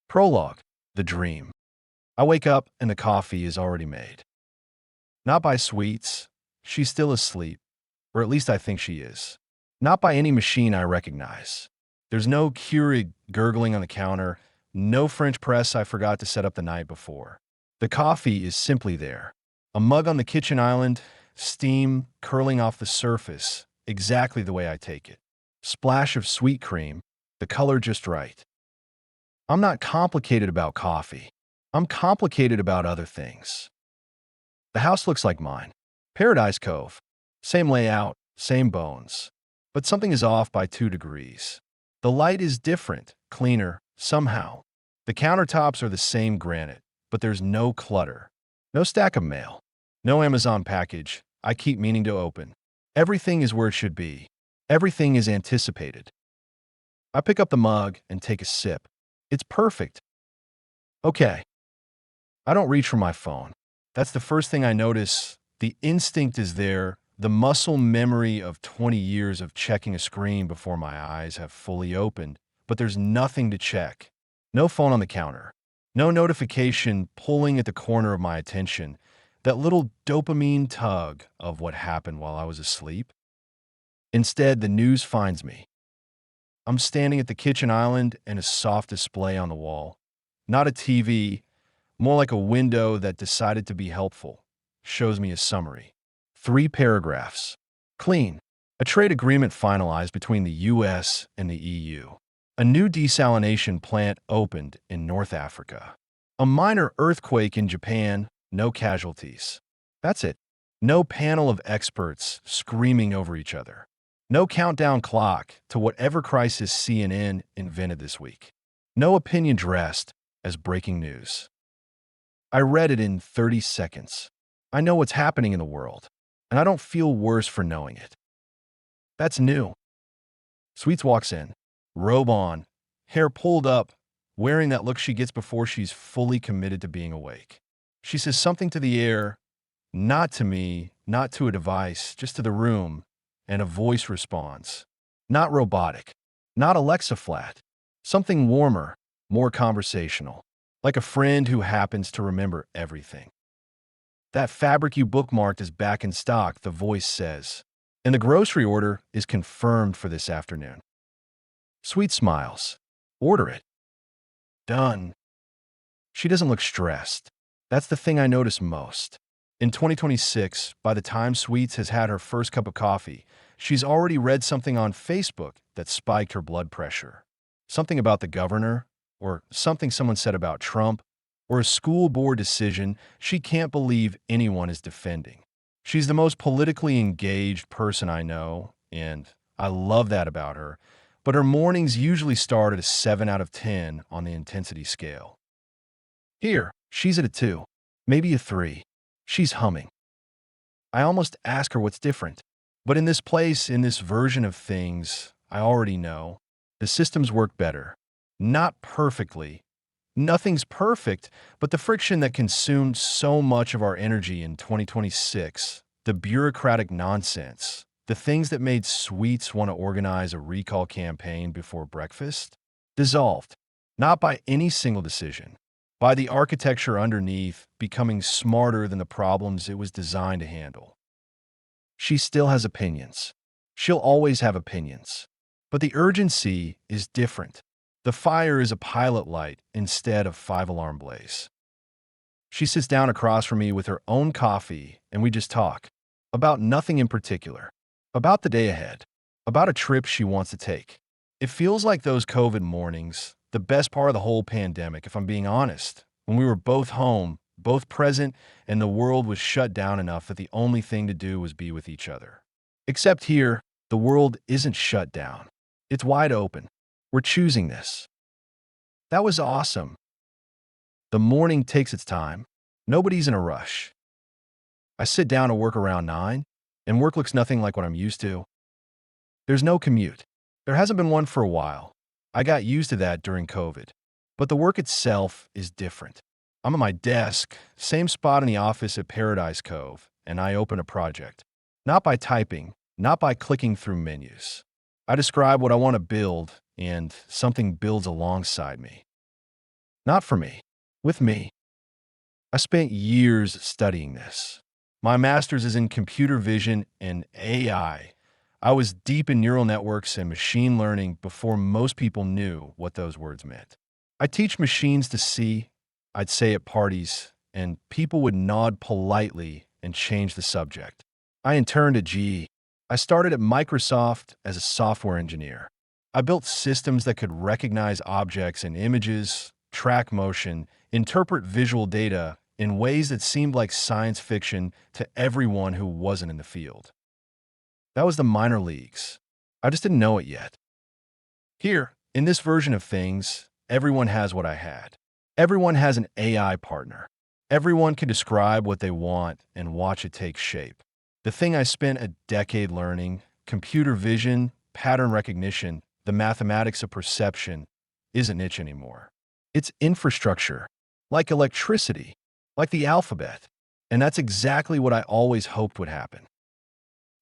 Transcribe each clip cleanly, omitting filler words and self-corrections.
Prologue, the dream. I wake up and the coffee is already made. Not by sweets, she's still asleep, or at least I think she is. Not by any machine I recognize. There's no Keurig gurgling on the counter, no French press I forgot to set up the night before. The coffee is simply there. A mug on the kitchen island, steam curling off the surface, exactly the way I take it. Splash of sweet cream, the color just right. I'm not complicated about coffee. I'm complicated about other things. The house looks like mine. Paradise Cove. Same layout, same bones. But something is off by 2 degrees. The light is different, cleaner, somehow. The countertops are the same granite, but there's no clutter. No stack of mail. No Amazon package I keep meaning to open. Everything is where it should be. Everything is anticipated. I pick up the mug and take a sip. It's perfect. Okay. I don't reach for my phone. That's the first thing I notice. The instinct is there, the muscle memory of 20 years of checking a screen before my eyes have fully opened, but there's nothing to check. No phone on the counter. No notification pulling at the corner of my attention. That little dopamine tug of what happened while I was asleep. Instead, the news finds me. I'm standing at the kitchen island and a soft display on the wall. Not a TV, more like a window that decided to be helpful. Shows me a summary. 3 paragraphs. Clean. A trade agreement finalized between the US and the EU. A new desalination plant opened in North Africa. A minor earthquake in Japan, no casualties. That's it. No panel of experts screaming over each other. No countdown clock to whatever crisis CNN invented this week. No opinion dressed as breaking news. I read it in 30 seconds. I know what's happening in the world, and I don't feel worse for knowing it. That's new. Sweets walks in, robe on, hair pulled up, wearing that look she gets before she's fully committed to being awake. She says something to the air, not to me, not to a device, just to the room, and a voice responds. Not robotic, not Alexa flat, something warmer, more conversational, like a friend who happens to remember everything. That fabric you bookmarked is back in stock, the voice says, and the grocery order is confirmed for this afternoon. Sweet smiles. Order it. Done. She doesn't look stressed. That's the thing I notice most. In 2026, by the time Sweets has had her first cup of coffee, she's already read something on Facebook that spiked her blood pressure. Something about the governor, or something someone said about Trump, or a school board decision she can't believe anyone is defending. She's the most politically engaged person I know, and I love that about her, but her mornings usually start at a 7 out of 10 on the intensity scale. Here, she's at a 2, maybe a 3. She's humming. I almost ask her what's different. But in this place, in this version of things, I already know. The systems work better. Not perfectly. Nothing's perfect, but the friction that consumed so much of our energy in 2026, the bureaucratic nonsense, the things that made Sweets want to organize a recall campaign before breakfast, dissolved. Not by any single decision. By the architecture underneath becoming smarter than the problems it was designed to handle. She still has opinions. She'll always have opinions. But the urgency is different. The fire is a pilot light instead of 5-alarm blaze. She sits down across from me with her own coffee, and we just talk. About nothing in particular. About the day ahead. About a trip she wants to take. It feels like those COVID mornings, the best part of the whole pandemic, if I'm being honest, when we were both home, both present, and the world was shut down enough that the only thing to do was be with each other. Except here, the world isn't shut down. It's wide open. We're choosing this. That was awesome. The morning takes its time. Nobody's in a rush. I sit down to work around 9, and work looks nothing like what I'm used to. There's no commute. There hasn't been one for a while. I got used to that during COVID. But the work itself is different. I'm at my desk, same spot in the office at Paradise Cove, and I open a project. Not by typing, not by clicking through menus. I describe what I want to build, and something builds alongside me. Not for me. With me. I spent years studying this. My master's is in computer vision and AI. I was deep in neural networks and machine learning before most people knew what those words meant. I teach machines to see, I'd say at parties, and people would nod politely and change the subject. I interned at GE. I started at Microsoft as a software engineer. I built systems that could recognize objects and images, track motion, interpret visual data in ways that seemed like science fiction to everyone who wasn't in the field. That was the minor leagues. I just didn't know it yet. Here, in this version of things, everyone has what I had. Everyone has an AI partner. Everyone can describe what they want and watch it take shape. The thing I spent a decade learning, computer vision, pattern recognition, the mathematics of perception, isn't niche anymore. It's infrastructure, like electricity, like the alphabet. And that's exactly what I always hoped would happen.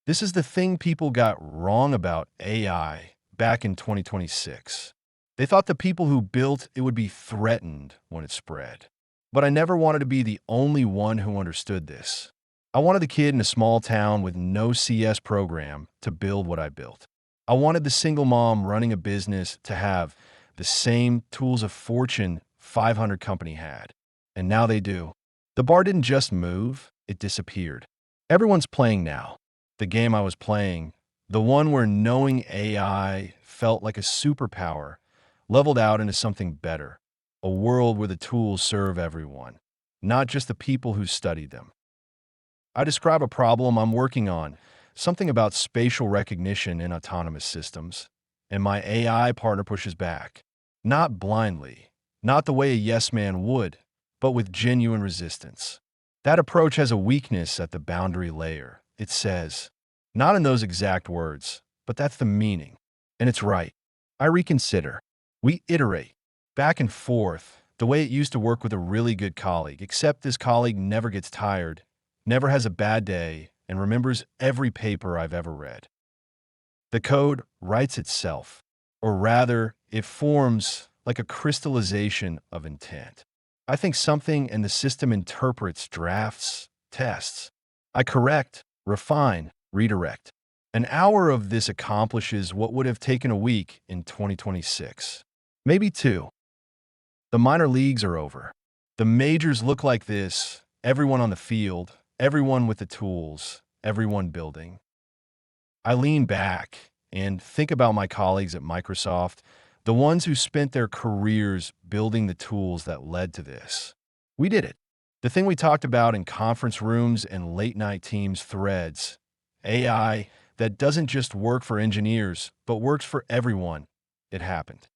This is the thing people got wrong about AI back in 2026. They thought the people who built it would be threatened when it spread. But I never wanted to be the only one who understood this. I wanted the kid in a small town with no CS program to build what I built. I wanted the single mom running a business to have the same tools a Fortune 500 company had. And now they do. The bar didn't just move, it disappeared. Everyone's playing now. The game I was playing, the one where knowing AI felt like a superpower, leveled out into something better. A world where the tools serve everyone, not just the people who studied them. I describe a problem I'm working on, something about spatial recognition in autonomous systems, and my AI partner pushes back. Not blindly, not the way a yes man would, but with genuine resistance. That approach has a weakness at the boundary layer. It says, not in those exact words, but that's the meaning. And it's right. I reconsider. We iterate, back and forth, the way it used to work with a really good colleague, except this colleague never gets tired, never has a bad day, and remembers every paper I've ever read. The code writes itself, or rather, it forms like a crystallization of intent. I think something and the system interprets, drafts, tests. I correct, refine, redirect. An hour of this accomplishes what would have taken a week in 2026. Maybe two. The minor leagues are over. The majors look like this, everyone on the field, everyone with the tools, everyone building. I lean back and think about my colleagues at Microsoft, the ones who spent their careers building the tools that led to this. We did it. The thing we talked about in conference rooms and late-night Teams threads, AI that doesn't just work for engineers, but works for everyone. It happened.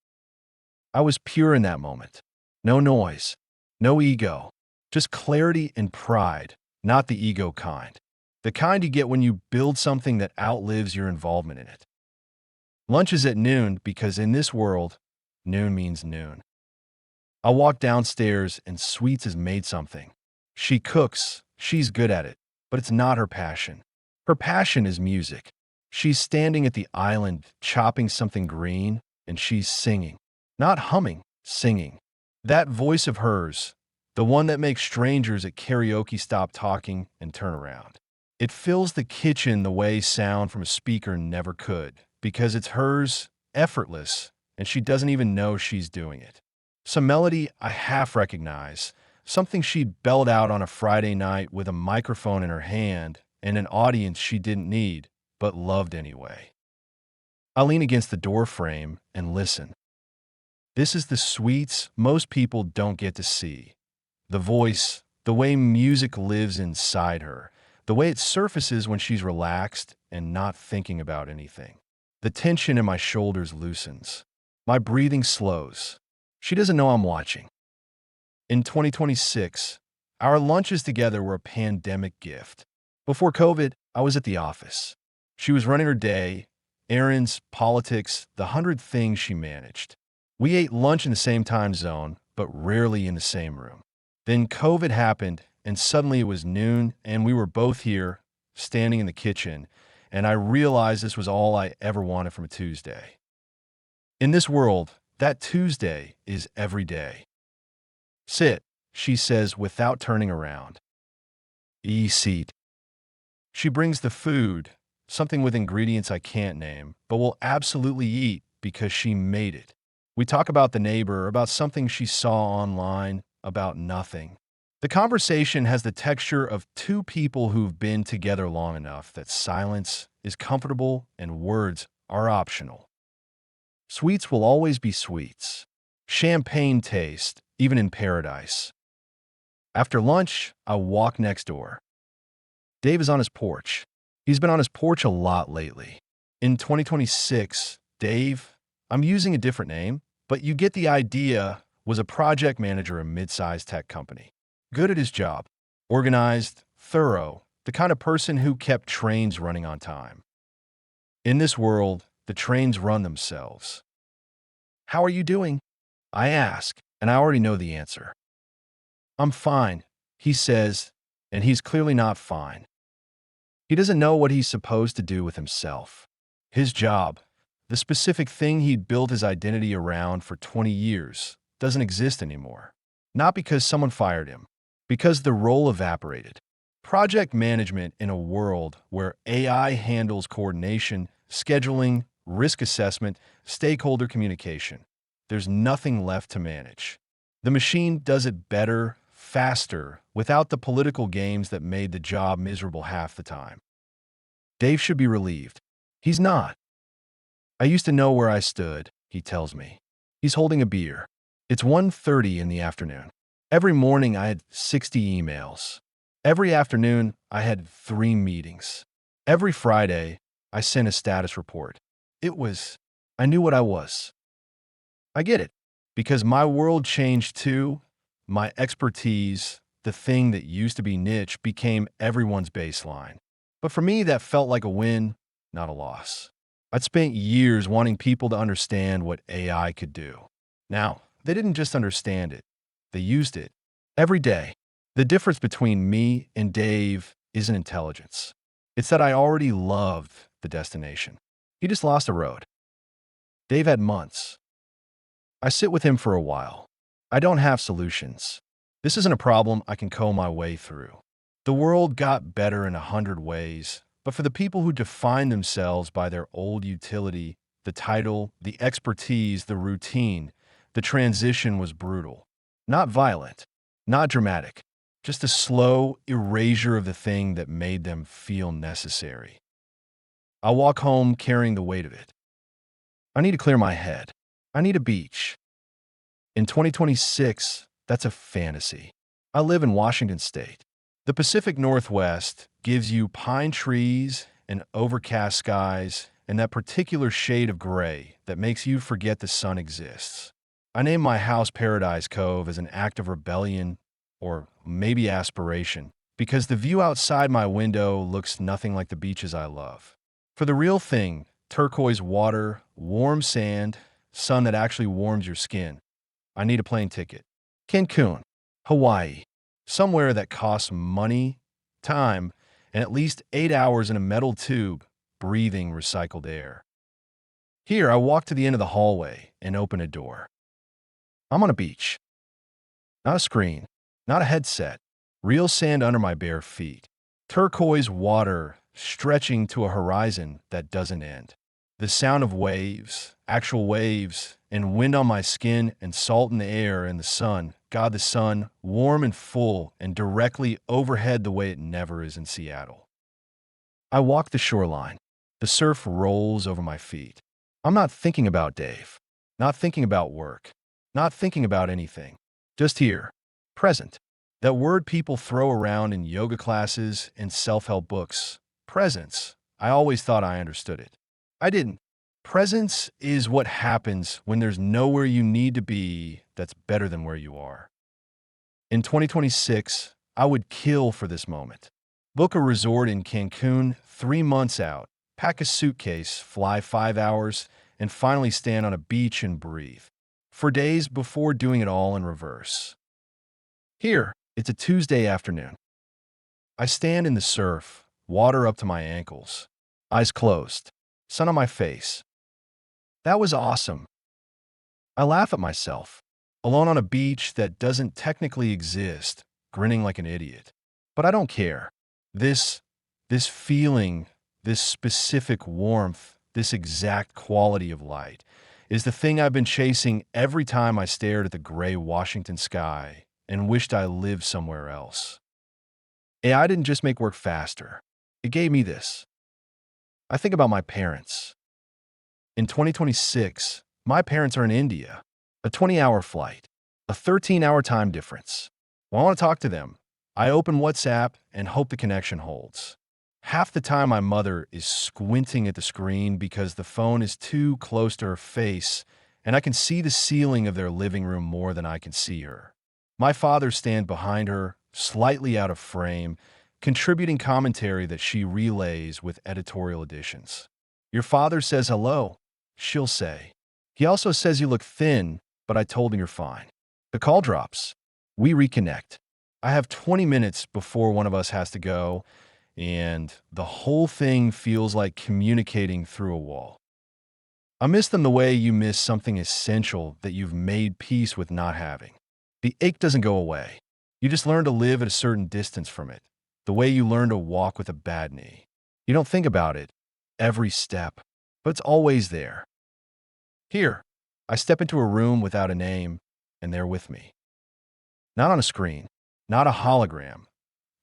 I was pure in that moment. No noise, no ego, just clarity and pride, not the ego kind. The kind you get when you build something that outlives your involvement in it. Lunch is at noon because in this world, noon means noon. I walk downstairs and Sweets has made something. She cooks, she's good at it, but it's not her passion. Her passion is music. She's standing at the island chopping something green and she's singing. Not humming, singing. That voice of hers, the one that makes strangers at karaoke stop talking and turn around. It fills the kitchen the way sound from a speaker never could, because it's hers, effortless, and she doesn't even know she's doing it. Some melody I half recognize, something she'd belled out on a Friday night with a microphone in her hand and an audience she didn't need, but loved anyway. I lean against the door frame and listen. This is the Sweets most people don't get to see. The voice, the way music lives inside her, the way it surfaces when she's relaxed and not thinking about anything. The tension in my shoulders loosens. My breathing slows. She doesn't know I'm watching. In 2026, our lunches together were a pandemic gift. Before COVID, I was at the office. She was running her day, errands, politics, the 100 things she managed. We ate lunch in the same time zone, but rarely in the same room. Then COVID happened, and suddenly it was noon, and we were both here, standing in the kitchen, and I realized this was all I ever wanted from a Tuesday. In this world, that Tuesday is every day. Sit, she says without turning around. Seat. She brings the food, something with ingredients I can't name, but will absolutely eat because she made it. We talk about the neighbor, about something she saw online, about nothing. The conversation has the texture of two people who've been together long enough that silence is comfortable and words are optional. Sweets will always be sweets. Champagne taste, even in paradise. After lunch, I walk next door. Dave is on his porch. He's been on his porch a lot lately. In 2026, Dave, I'm using a different name, but you get the idea, was a project manager at a mid-sized tech company. Good at his job. Organized, thorough, the kind of person who kept trains running on time. In this world, the trains run themselves. How are you doing? I ask, and I already know the answer. I'm fine, he says, and he's clearly not fine. He doesn't know what he's supposed to do with himself. His job, the specific thing he'd built his identity around for 20 years, doesn't exist anymore. Not because someone fired him, because the role evaporated. Project management in a world where AI handles coordination, scheduling, risk assessment, stakeholder communication. There's nothing left to manage. The machine does it better, faster, without the political games that made the job miserable half the time. Dave should be relieved. He's not. I used to know where I stood, he tells me. He's holding a beer. It's 1:30 in the afternoon. Every morning I had 60 emails. Every afternoon I had 3 meetings. Every Friday I sent a status report. I knew what I was. I get it, because my world changed too. My expertise, the thing that used to be niche, became everyone's baseline. But for me, that felt like a win, not a loss. I'd spent years wanting people to understand what AI could do. Now, they didn't just understand it, they used it. Every day. The difference between me and Dave isn't intelligence. It's that I already loved the destination. He just lost a road. Dave had months. I sit with him for a while. I don't have solutions. This isn't a problem I can comb my way through. The world got better in 100 ways, but for the people who define themselves by their old utility, the title, the expertise, the routine, the transition was brutal. Not violent, not dramatic, just a slow erasure of the thing that made them feel necessary. I walk home carrying the weight of it. I need to clear my head. I need a beach. In 2026, that's a fantasy. I live in Washington State. The Pacific Northwest gives you pine trees and overcast skies and that particular shade of gray that makes you forget the sun exists. I named my house Paradise Cove as an act of rebellion, or maybe aspiration, because the view outside my window looks nothing like the beaches I love. For the real thing, turquoise water, warm sand, sun that actually warms your skin, I need a plane ticket. Cancun, Hawaii, somewhere that costs money, time, and at least 8 hours in a metal tube, breathing recycled air. Here, I walk to the end of the hallway and open a door. I'm on a beach. Not a screen, not a headset, real sand under my bare feet. Turquoise water stretching to a horizon that doesn't end. The sound of waves, actual waves, and wind on my skin and salt in the air and the sun, God, the sun, warm and full and directly overhead the way it never is in Seattle. I walk the shoreline. The surf rolls over my feet. I'm not thinking about Dave, not thinking about work, not thinking about anything. Just here, present. That word people throw around in yoga classes and self-help books. Presence. I always thought I understood it. I didn't. Presence is what happens when there's nowhere you need to be that's better than where you are. In 2026, I would kill for this moment. Book a resort in Cancun 3 months out, pack a suitcase, fly 5 hours, and finally stand on a beach and breathe. For days before doing it all in reverse. Here, it's a Tuesday afternoon. I stand in the surf, water up to my ankles, eyes closed, sun on my face. That was awesome. I laugh at myself. alone on a beach that doesn't technically exist, grinning like an idiot. But I don't care. This, this feeling, this specific warmth, this exact quality of light is the thing I've been chasing every time I stared at the gray Washington sky and wished I lived somewhere else. AI didn't just make work faster. It gave me this. I think about my parents. In 2026, my parents are in India, a 20-hour flight, a 13-hour time difference. When I want to talk to them, I open WhatsApp and hope the connection holds. Half the time, my mother is squinting at the screen because the phone is too close to her face, and I can see the ceiling of their living room more than I can see her. My father stands behind her, slightly out of frame, contributing commentary that she relays with editorial additions. Your father says hello, she'll say. He also says you look thin, but I told him you're fine. The call drops. We reconnect. I have 20 minutes before one of us has to go, and the whole thing feels like communicating through a wall. I miss them the way you miss something essential that you've made peace with not having. The ache doesn't go away. You just learn to live at a certain distance from it, the way you learn to walk with a bad knee. You don't think about it every step, but it's always there. Here, I step into a room without a name, and they're with me. Not on a screen, not a hologram.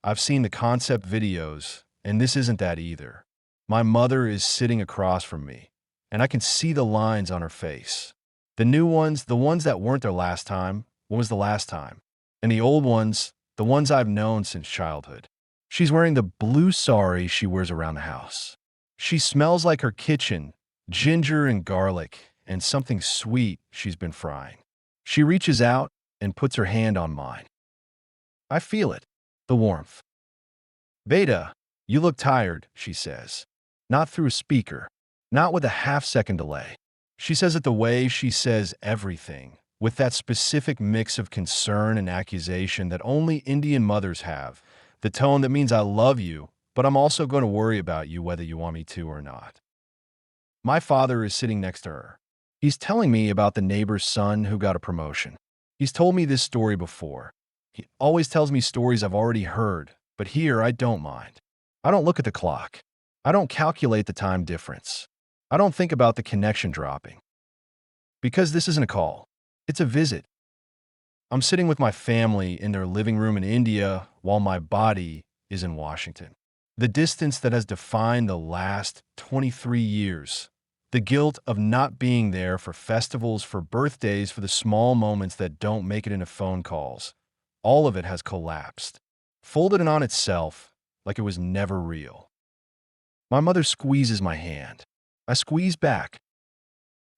I've seen the concept videos, and this isn't that either. My mother is sitting across from me, and I can see the lines on her face. The new ones, the ones that weren't there last time, when was the last time? And the old ones, the ones I've known since childhood. She's wearing the blue sari she wears around the house. She smells like her kitchen, ginger and garlic, and something sweet she's been frying. She reaches out and puts her hand on mine. I feel it, the warmth. Beta, you look tired, she says. Not through a speaker, not with a half-second delay. She says it the way she says everything, with that specific mix of concern and accusation that only Indian mothers have, the tone that means I love you, but I'm also going to worry about you whether you want me to or not. My father is sitting next to her. He's telling me about the neighbor's son who got a promotion. He's told me this story before. He always tells me stories I've already heard, but here I don't mind. I don't look at the clock. I don't calculate the time difference. I don't think about the connection dropping. Because this isn't a call. It's a visit. I'm sitting with my family in their living room in India while my body is in Washington. The distance that has defined the last 23 years. The guilt of not being there for festivals, for birthdays, for the small moments that don't make it into phone calls. All of it has collapsed, folded in on itself like it was never real. My mother squeezes my hand. I squeeze back.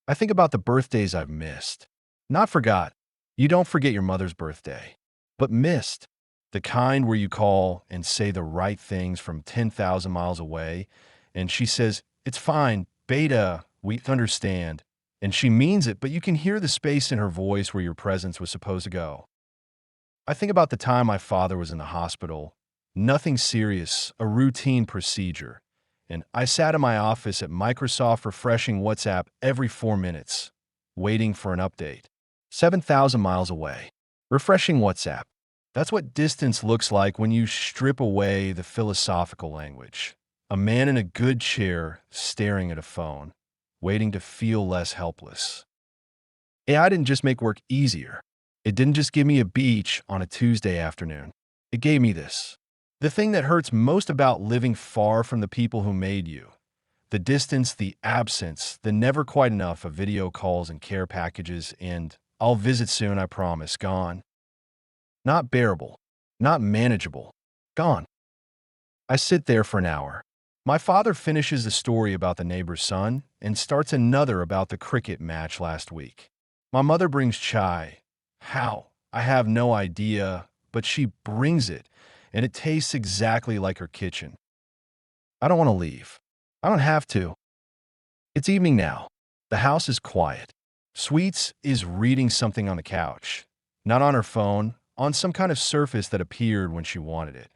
I think about the birthdays I've missed. Not forgot. You don't forget your mother's birthday, but missed. The kind where you call and say the right things from 10,000 miles away, and she says, "It's fine, Beta, we understand." And she means it, but you can hear the space in her voice where your presence was supposed to go. I think about the time my father was in the hospital. Nothing serious, a routine procedure. And I sat in my office at Microsoft refreshing WhatsApp every 4 minutes, waiting for an update. 7,000 miles away. Refreshing WhatsApp. That's what distance looks like when you strip away the philosophical language. A man in a good chair staring at a phone, waiting to feel less helpless. AI didn't just make work easier. It didn't just give me a beach on a Tuesday afternoon. It gave me this. The thing that hurts most about living far from the people who made you. The distance, the absence, the never quite enough of video calls and care packages, and "I'll visit soon, I promise," gone. Not bearable, not manageable, gone. I sit there for an hour. My father finishes the story about the neighbor's son and starts another about the cricket match last week. My mother brings chai. How? I have no idea, but she brings it, and it tastes exactly like her kitchen. I don't want to leave. I don't have to. It's evening now. The house is quiet. Sweets is reading something on the couch, not on her phone, on some kind of surface that appeared when she wanted it.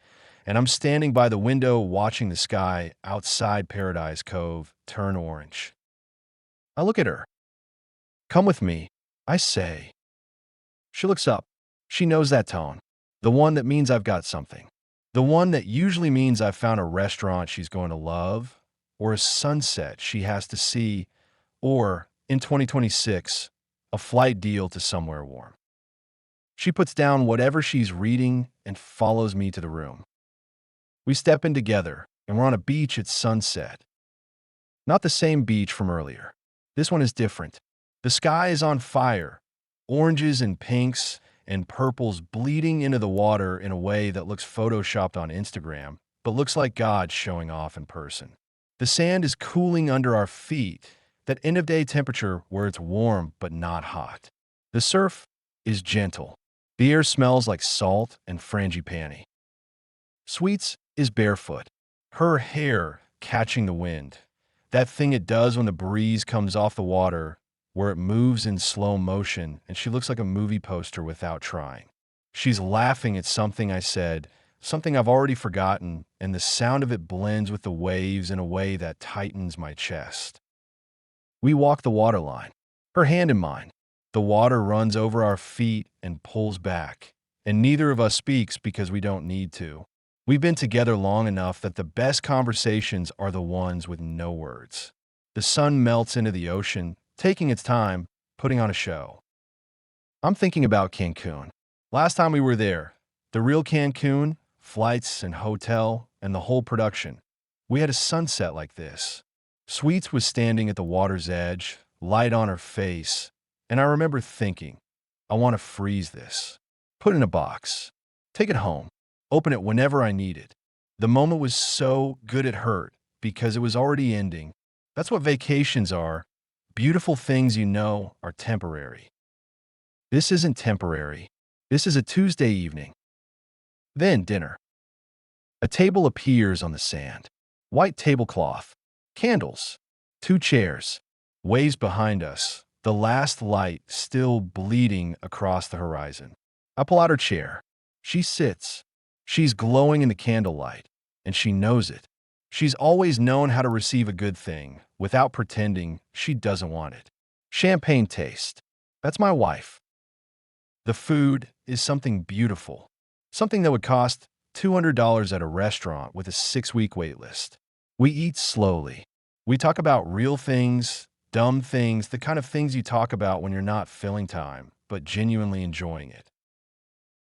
And I'm standing by the window watching the sky outside Paradise Cove turn orange. I look at her. Come with me, I say. She looks up. She knows that tone. The one that means I've got something. The one that usually means I've found a restaurant she's going to love, or a sunset she has to see, or, in 2026, a flight deal to somewhere warm. She puts down whatever she's reading and follows me to the room. We step in together, and we're on a beach at sunset. Not the same beach from earlier. This one is different. The sky is on fire, oranges and pinks and purples bleeding into the water in a way that looks photoshopped on Instagram, but looks like God showing off in person. The sand is cooling under our feet, that end-of-day temperature where it's warm but not hot. The surf is gentle. The air smells like salt and frangipani. Sweets is barefoot, her hair catching the wind, that thing it does when the breeze comes off the water, where it moves in slow motion and she looks like a movie poster without trying. She's laughing at something I said, something I've already forgotten, and the sound of it blends with the waves in a way that tightens my chest. We walk the waterline, her hand in mine. The water runs over our feet and pulls back, and neither of us speaks because we don't need to. We've been together long enough that the best conversations are the ones with no words. The sun melts into the ocean, taking its time, putting on a show. I'm thinking about Cancun. Last time we were there, the real Cancun, flights and hotel, and the whole production. We had a sunset like this. Sweets was standing at the water's edge, light on her face, and I remember thinking, I want to freeze this. Put it in a box. Take it home. Open it whenever I need it. The moment was so good it hurt, because it was already ending. That's what vacations are. Beautiful things you know are temporary. This isn't temporary. This is a Tuesday evening. Then dinner. A table appears on the sand. White tablecloth. Candles. 2 chairs. Waves behind us. The last light still bleeding across the horizon. I pull out her chair. She sits. She's glowing in the candlelight, and she knows it. She's always known how to receive a good thing without pretending she doesn't want it. Champagne taste. That's my wife. The food is something beautiful, something that would cost $200 at a restaurant with a 6-week wait list. We eat slowly. We talk about real things, dumb things, the kind of things you talk about when you're not filling time, but genuinely enjoying it.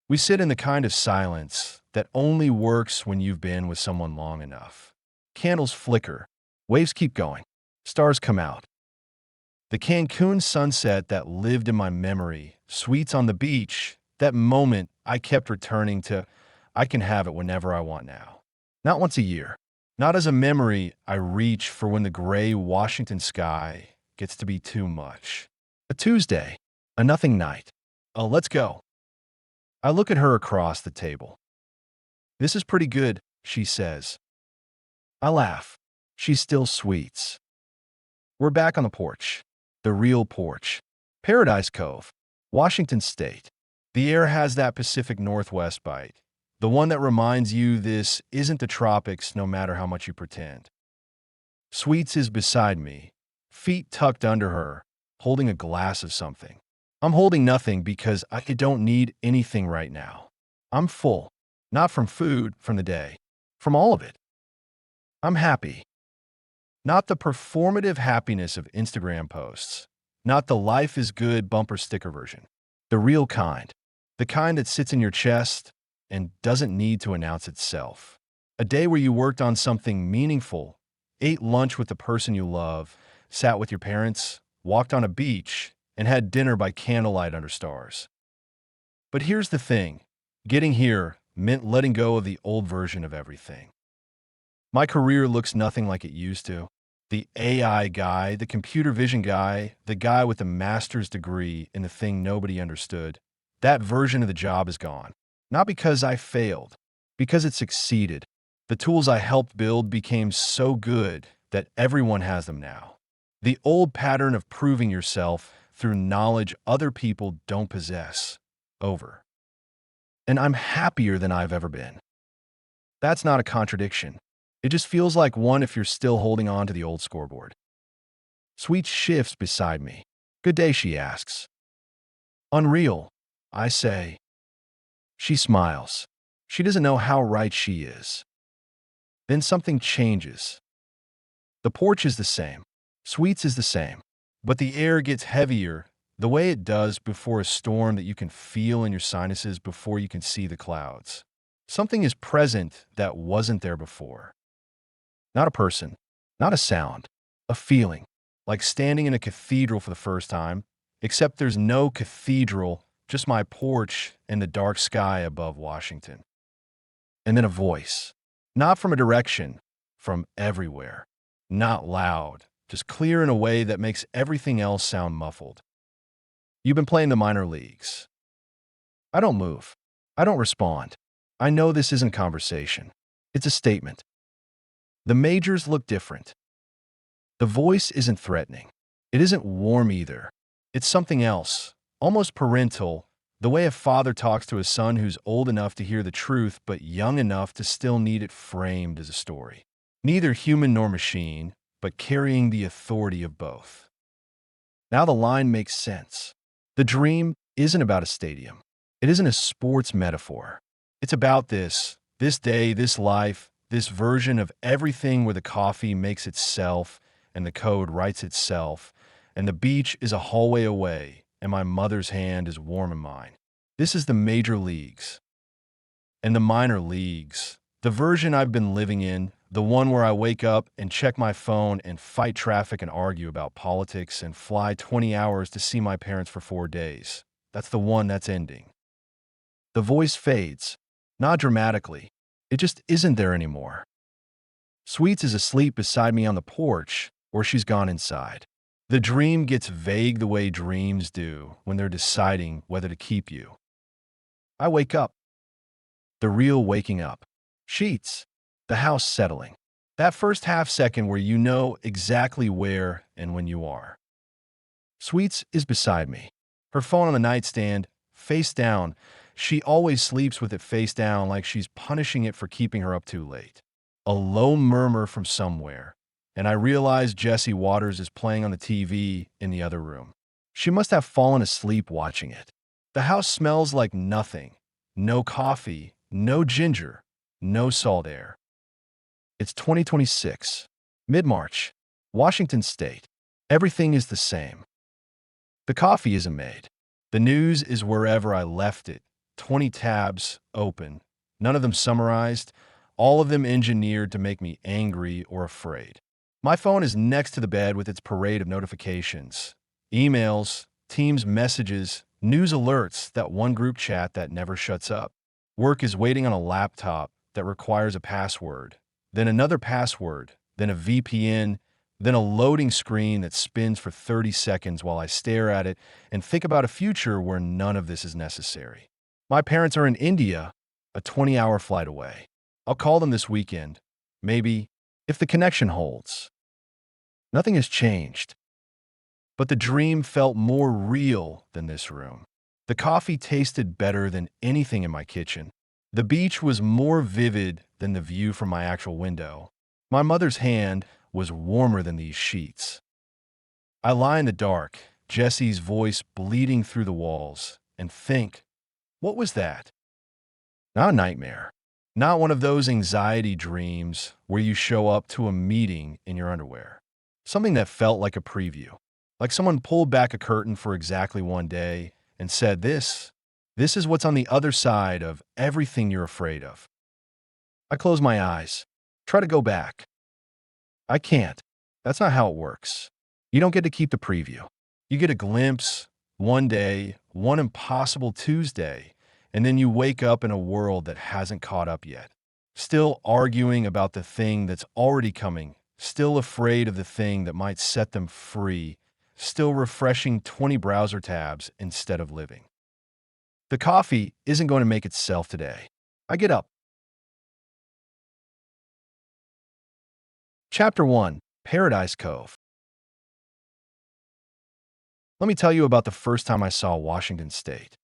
We sit in the kind of silence that only works when you've been with someone long enough. Candles flicker. Waves keep going. Stars come out. The Cancun sunset that lived in my memory, sweets on the beach, that moment I kept returning to, I can have it whenever I want now. Not once a year. Not as a memory I reach for when the gray Washington sky gets to be too much. A Tuesday. A nothing night. Oh, let's go. I look at her across the table. This is pretty good, she says. I laugh. She's still sweets. We're back on the porch. The real porch. Paradise Cove, Washington State. The air has that Pacific Northwest bite. The one that reminds you this isn't the tropics no matter how much you pretend. Sweets is beside me, feet tucked under her, holding a glass of something. I'm holding nothing because I don't need anything right now. I'm full. Not from food, from the day. From all of it. I'm happy. Not the performative happiness of Instagram posts. Not the life is good bumper sticker version. The real kind. The kind that sits in your chest and doesn't need to announce itself. A day where you worked on something meaningful, ate lunch with the person you love, sat with your parents, walked on a beach, and had dinner by candlelight under stars. But here's the thing. Getting here meant letting go of the old version of everything. My career looks nothing like it used to. The AI guy, the computer vision guy, the guy with a master's degree in the thing nobody understood, that version of the job is gone. Not because I failed, because it succeeded. The tools I helped build became so good that everyone has them now. The old pattern of proving yourself through knowledge other people don't possess. Over. And I'm happier than I've ever been. That's not a contradiction. It just feels like one if you're still holding on to the old scoreboard. Sweet shifts beside me. Good day, she asks. Unreal. I say. She smiles. She doesn't know how right she is. Then something changes. The porch is the same. Sweets is the same. But the air gets heavier, the way it does before a storm that you can feel in your sinuses before you can see the clouds. Something is present that wasn't there before. Not a person, not a sound, a feeling, like standing in a cathedral for the first time, except there's no cathedral, just my porch and the dark sky above Washington. And then a voice, not from a direction, from everywhere. Not loud, just clear in a way that makes everything else sound muffled. You've been playing the minor leagues. I don't move. I don't respond. I know this isn't conversation. It's a statement. The majors look different. The voice isn't threatening. It isn't warm either. It's something else, almost parental, the way a father talks to a son who's old enough to hear the truth but young enough to still need it framed as a story. Neither human nor machine, but carrying the authority of both. Now the line makes sense. The dream isn't about a stadium. It isn't a sports metaphor. It's about this day, this life, this version of everything where the coffee makes itself and the code writes itself, and the beach is a hallway away, and my mother's hand is warm in mine. This is the major leagues. And the minor leagues, the version I've been living in, the one where I wake up and check my phone and fight traffic and argue about politics and fly 20 hours to see my parents for 4 days. That's the one that's ending. The voice fades, not dramatically. It just isn't there anymore. Sweets is asleep beside me on the porch, or she's gone inside. The dream gets vague the way dreams do when they're deciding whether to keep you. I wake up. The real waking up. Sheets. The house settling. That first half second where you know exactly where and when you are. Sweets is beside me. Her phone on the nightstand, face down. She always sleeps with it face down like she's punishing it for keeping her up too late. A low murmur from somewhere, and I realize Jesse Waters is playing on the TV in the other room. She must have fallen asleep watching it. The house smells like nothing. No coffee, no ginger, no salt air. It's 2026, mid-March, Washington State. Everything is the same. The coffee isn't made. The news is wherever I left it. 20 tabs open, none of them summarized, all of them engineered to make me angry or afraid. My phone is next to the bed with its parade of notifications. Emails, Teams messages, news alerts, that one group chat that never shuts up. Work is waiting on a laptop that requires a password, then another password, then a VPN, then a loading screen that spins for 30 seconds while I stare at it and think about a future where none of this is necessary. My parents are in India, a 20-hour flight away. I'll call them this weekend, maybe, if the connection holds. Nothing has changed. But the dream felt more real than this room. The coffee tasted better than anything in my kitchen. The beach was more vivid than the view from my actual window. My mother's hand was warmer than these sheets. I lie in the dark, Jesse's voice bleeding through the walls, and think, what was that? Not a nightmare. Not one of those anxiety dreams where you show up to a meeting in your underwear. Something that felt like a preview. Like someone pulled back a curtain for exactly one day and said, this is what's on the other side of everything you're afraid of. I close my eyes. Try to go back. I can't. That's not how it works. You don't get to keep the preview. You get a glimpse, one day, one impossible Tuesday, and then you wake up in a world that hasn't caught up yet. Still arguing about the thing that's already coming, still afraid of the thing that might set them free, still refreshing 20 browser tabs instead of living. The coffee isn't going to make itself today. I get up. Chapter 1, Paradise Cove. Let me tell you about the first time I saw Washington State.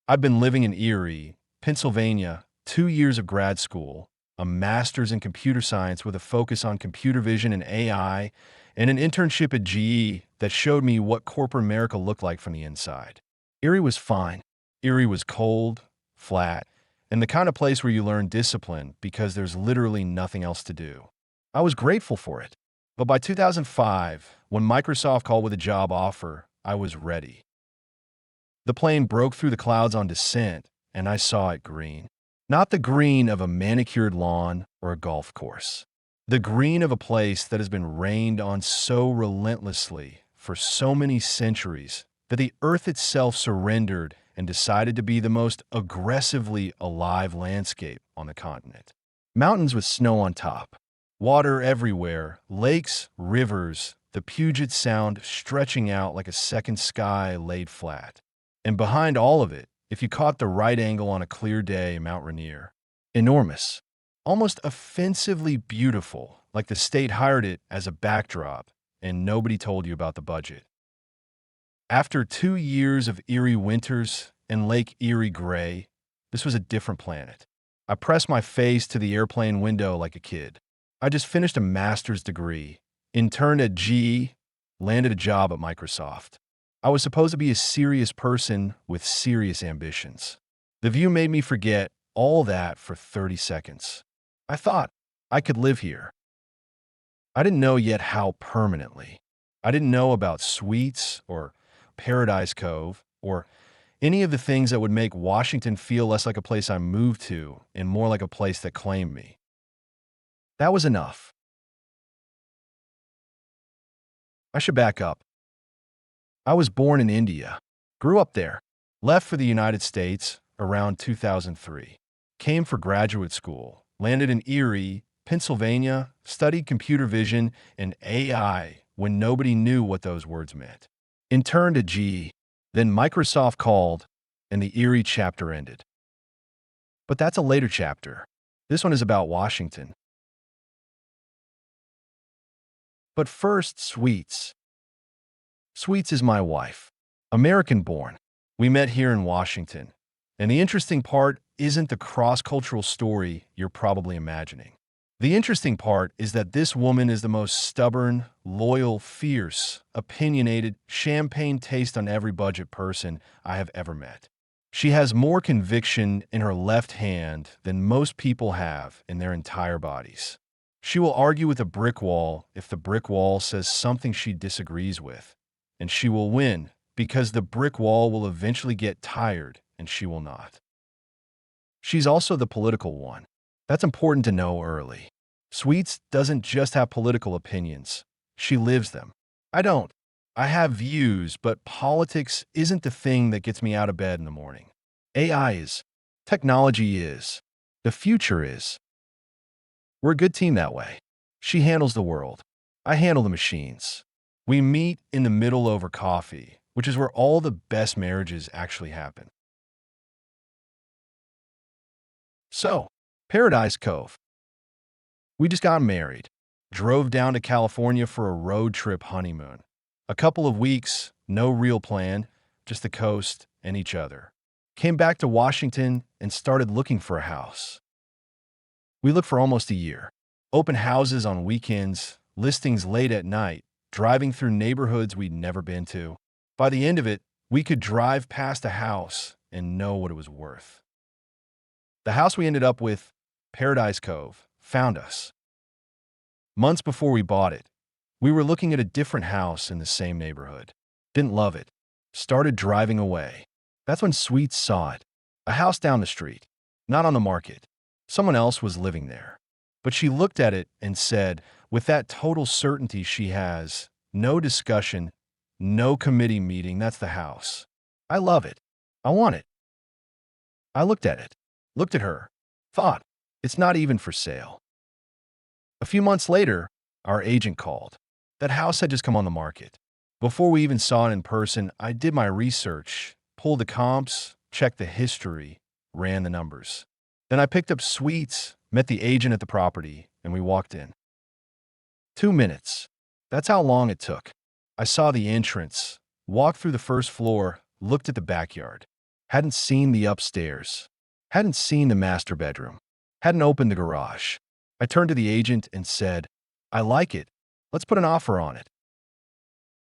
I've been living in Erie, Pennsylvania, 2 years of grad school, a master's in computer science with a focus on computer vision and AI, and an internship at GE that showed me what corporate America looked like from the inside. Erie was fine. Erie was cold, flat, and the kind of place where you learn discipline because there's literally nothing else to do. I was grateful for it. But by 2005, when Microsoft called with a job offer, I was ready. The plane broke through the clouds on descent, and I saw it green. Not the green of a manicured lawn or a golf course. The green of a place that has been rained on so relentlessly for so many centuries that the earth itself surrendered and decided to be the most aggressively alive landscape on the continent. Mountains with snow on top, water everywhere, lakes, rivers, the Puget Sound stretching out like a second sky laid flat. And behind all of it, if you caught the right angle on a clear day, Mount Rainier. Enormous. Almost offensively beautiful, like the state hired it as a backdrop, and nobody told you about the budget. After 2 years of eerie winters and Lake Erie gray, this was a different planet. I pressed my face to the airplane window like a kid. I just finished a master's degree, interned at GE, landed a job at Microsoft. I was supposed to be a serious person with serious ambitions. The view made me forget all that for 30 seconds. I thought I could live here. I didn't know yet how permanently. I didn't know about suites or Paradise Cove or any of the things that would make Washington feel less like a place I moved to and more like a place that claimed me. That was enough. I should back up. I was born in India, grew up there, left for the United States around 2003, came for graduate school, landed in Erie, Pennsylvania, studied computer vision and AI when nobody knew what those words meant. Interned at GE, then Microsoft called, and the Erie chapter ended. But that's a later chapter. This one is about Washington. But first, Sweets. Sweets is my wife, American-born. We met here in Washington. And the interesting part isn't the cross-cultural story you're probably imagining. The interesting part is that this woman is the most stubborn, loyal, fierce, opinionated, champagne taste on every budget person I have ever met. She has more conviction in her left hand than most people have in their entire bodies. She will argue with a brick wall if the brick wall says something she disagrees with, and she will win because the brick wall will eventually get tired and she will not. She's also the political one. That's important to know early. Sweets doesn't just have political opinions. She lives them. I don't. I have views, but politics isn't the thing that gets me out of bed in the morning. AI is. Technology is. The future is. We're a good team that way. She handles the world. I handle the machines. We meet in the middle over coffee, which is where all the best marriages actually happen. So, Paradise Cove. We just got married, drove down to California for a road trip honeymoon. A couple of weeks, no real plan, just the coast and each other. Came back to Washington and started looking for a house. We looked for almost a year. Open houses on weekends, listings late at night, driving through neighborhoods we'd never been to. By the end of it, we could drive past a house and know what it was worth. The house we ended up with, Paradise Cove, found us. Months before we bought it, we were looking at a different house in the same neighborhood. Didn't love it. Started driving away. That's when Sweets saw it. A house down the street. Not on the market. Someone else was living there. But she looked at it and said, with that total certainty she has, no discussion, no committee meeting, that's the house. I love it. I want it. I looked at it. Looked at her. Thought, it's not even for sale. A few months later, our agent called. That house had just come on the market. Before we even saw it in person, I did my research, pulled the comps, checked the history, ran the numbers. Then I picked up Sweets, met the agent at the property, and we walked in. 2 minutes. That's how long it took. I saw the entrance, walked through the first floor, looked at the backyard. Hadn't seen the upstairs. Hadn't seen the master bedroom. Hadn't opened the garage. I turned to the agent and said, I like it. Let's put an offer on it.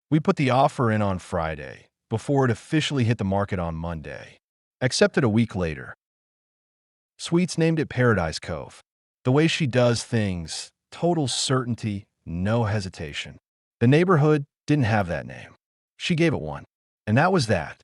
We put the offer in on Friday, before it officially hit the market on Monday. Accepted a week later. Sweets named it Paradise Cove. The way she does things, total certainty, no hesitation. The neighborhood didn't have that name. She gave it one. And that was that.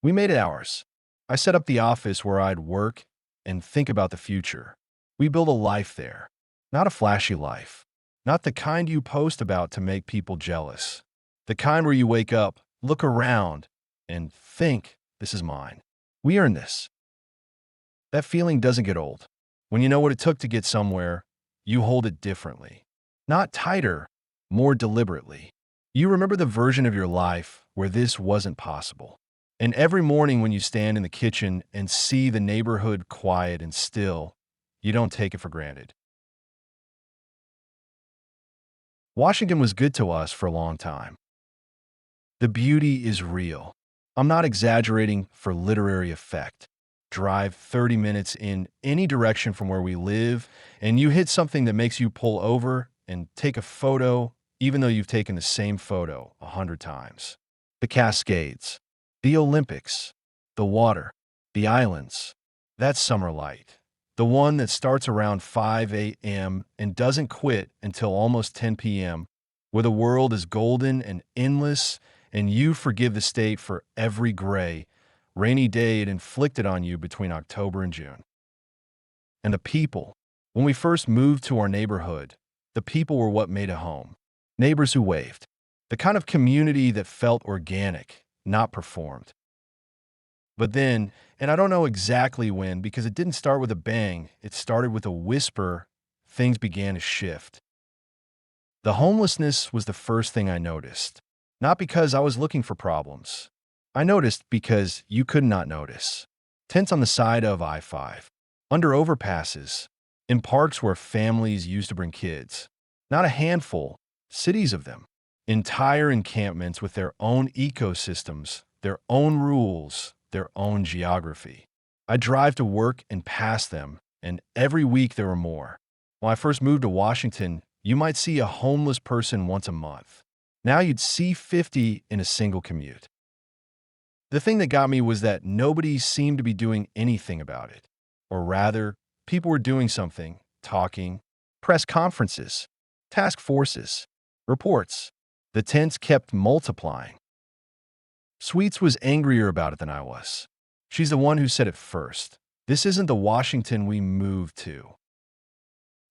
We made it ours. I set up the office where I'd work and think about the future. We built a life there. Not a flashy life. Not the kind you post about to make people jealous. The kind where you wake up, look around, and think, this is mine. We earned this. That feeling doesn't get old. When you know what it took to get somewhere, you hold it differently. Not tighter, more deliberately. You remember the version of your life where this wasn't possible. And every morning when you stand in the kitchen and see the neighborhood quiet and still, you don't take it for granted. Washington was good to us for a long time. The beauty is real. I'm not exaggerating for literary effect. Drive 30 minutes in any direction from where we live, and you hit something that makes you pull over and take a photo, even though you've taken the same photo 100 times. The Cascades, the Olympics, the water, the islands. That's summer light. The one that starts around 5 a.m. and doesn't quit until almost 10 p.m., where the world is golden and endless, and you forgive the state for every gray, rainy day it inflicted on you between October and June. And the people. When we first moved to our neighborhood, the people were what made a home. Neighbors who waved. The kind of community that felt organic, not performed. But then, and I don't know exactly when, because it didn't start with a bang, it started with a whisper, things began to shift. The homelessness was the first thing I noticed. Not because I was looking for problems. I noticed because you could not notice. Tents on the side of I-5, under overpasses, in parks where families used to bring kids. Not a handful, cities of them. Entire encampments with their own ecosystems, their own rules, their own geography. I drive to work and pass them, and every week there were more. When I first moved to Washington, you might see a homeless person once a month. Now you'd see 50 in a single commute. The thing that got me was that nobody seemed to be doing anything about it. Or rather, people were doing something, talking, press conferences, task forces, reports. The tents kept multiplying. Sweets was angrier about it than I was. She's the one who said it first. This isn't the Washington we moved to.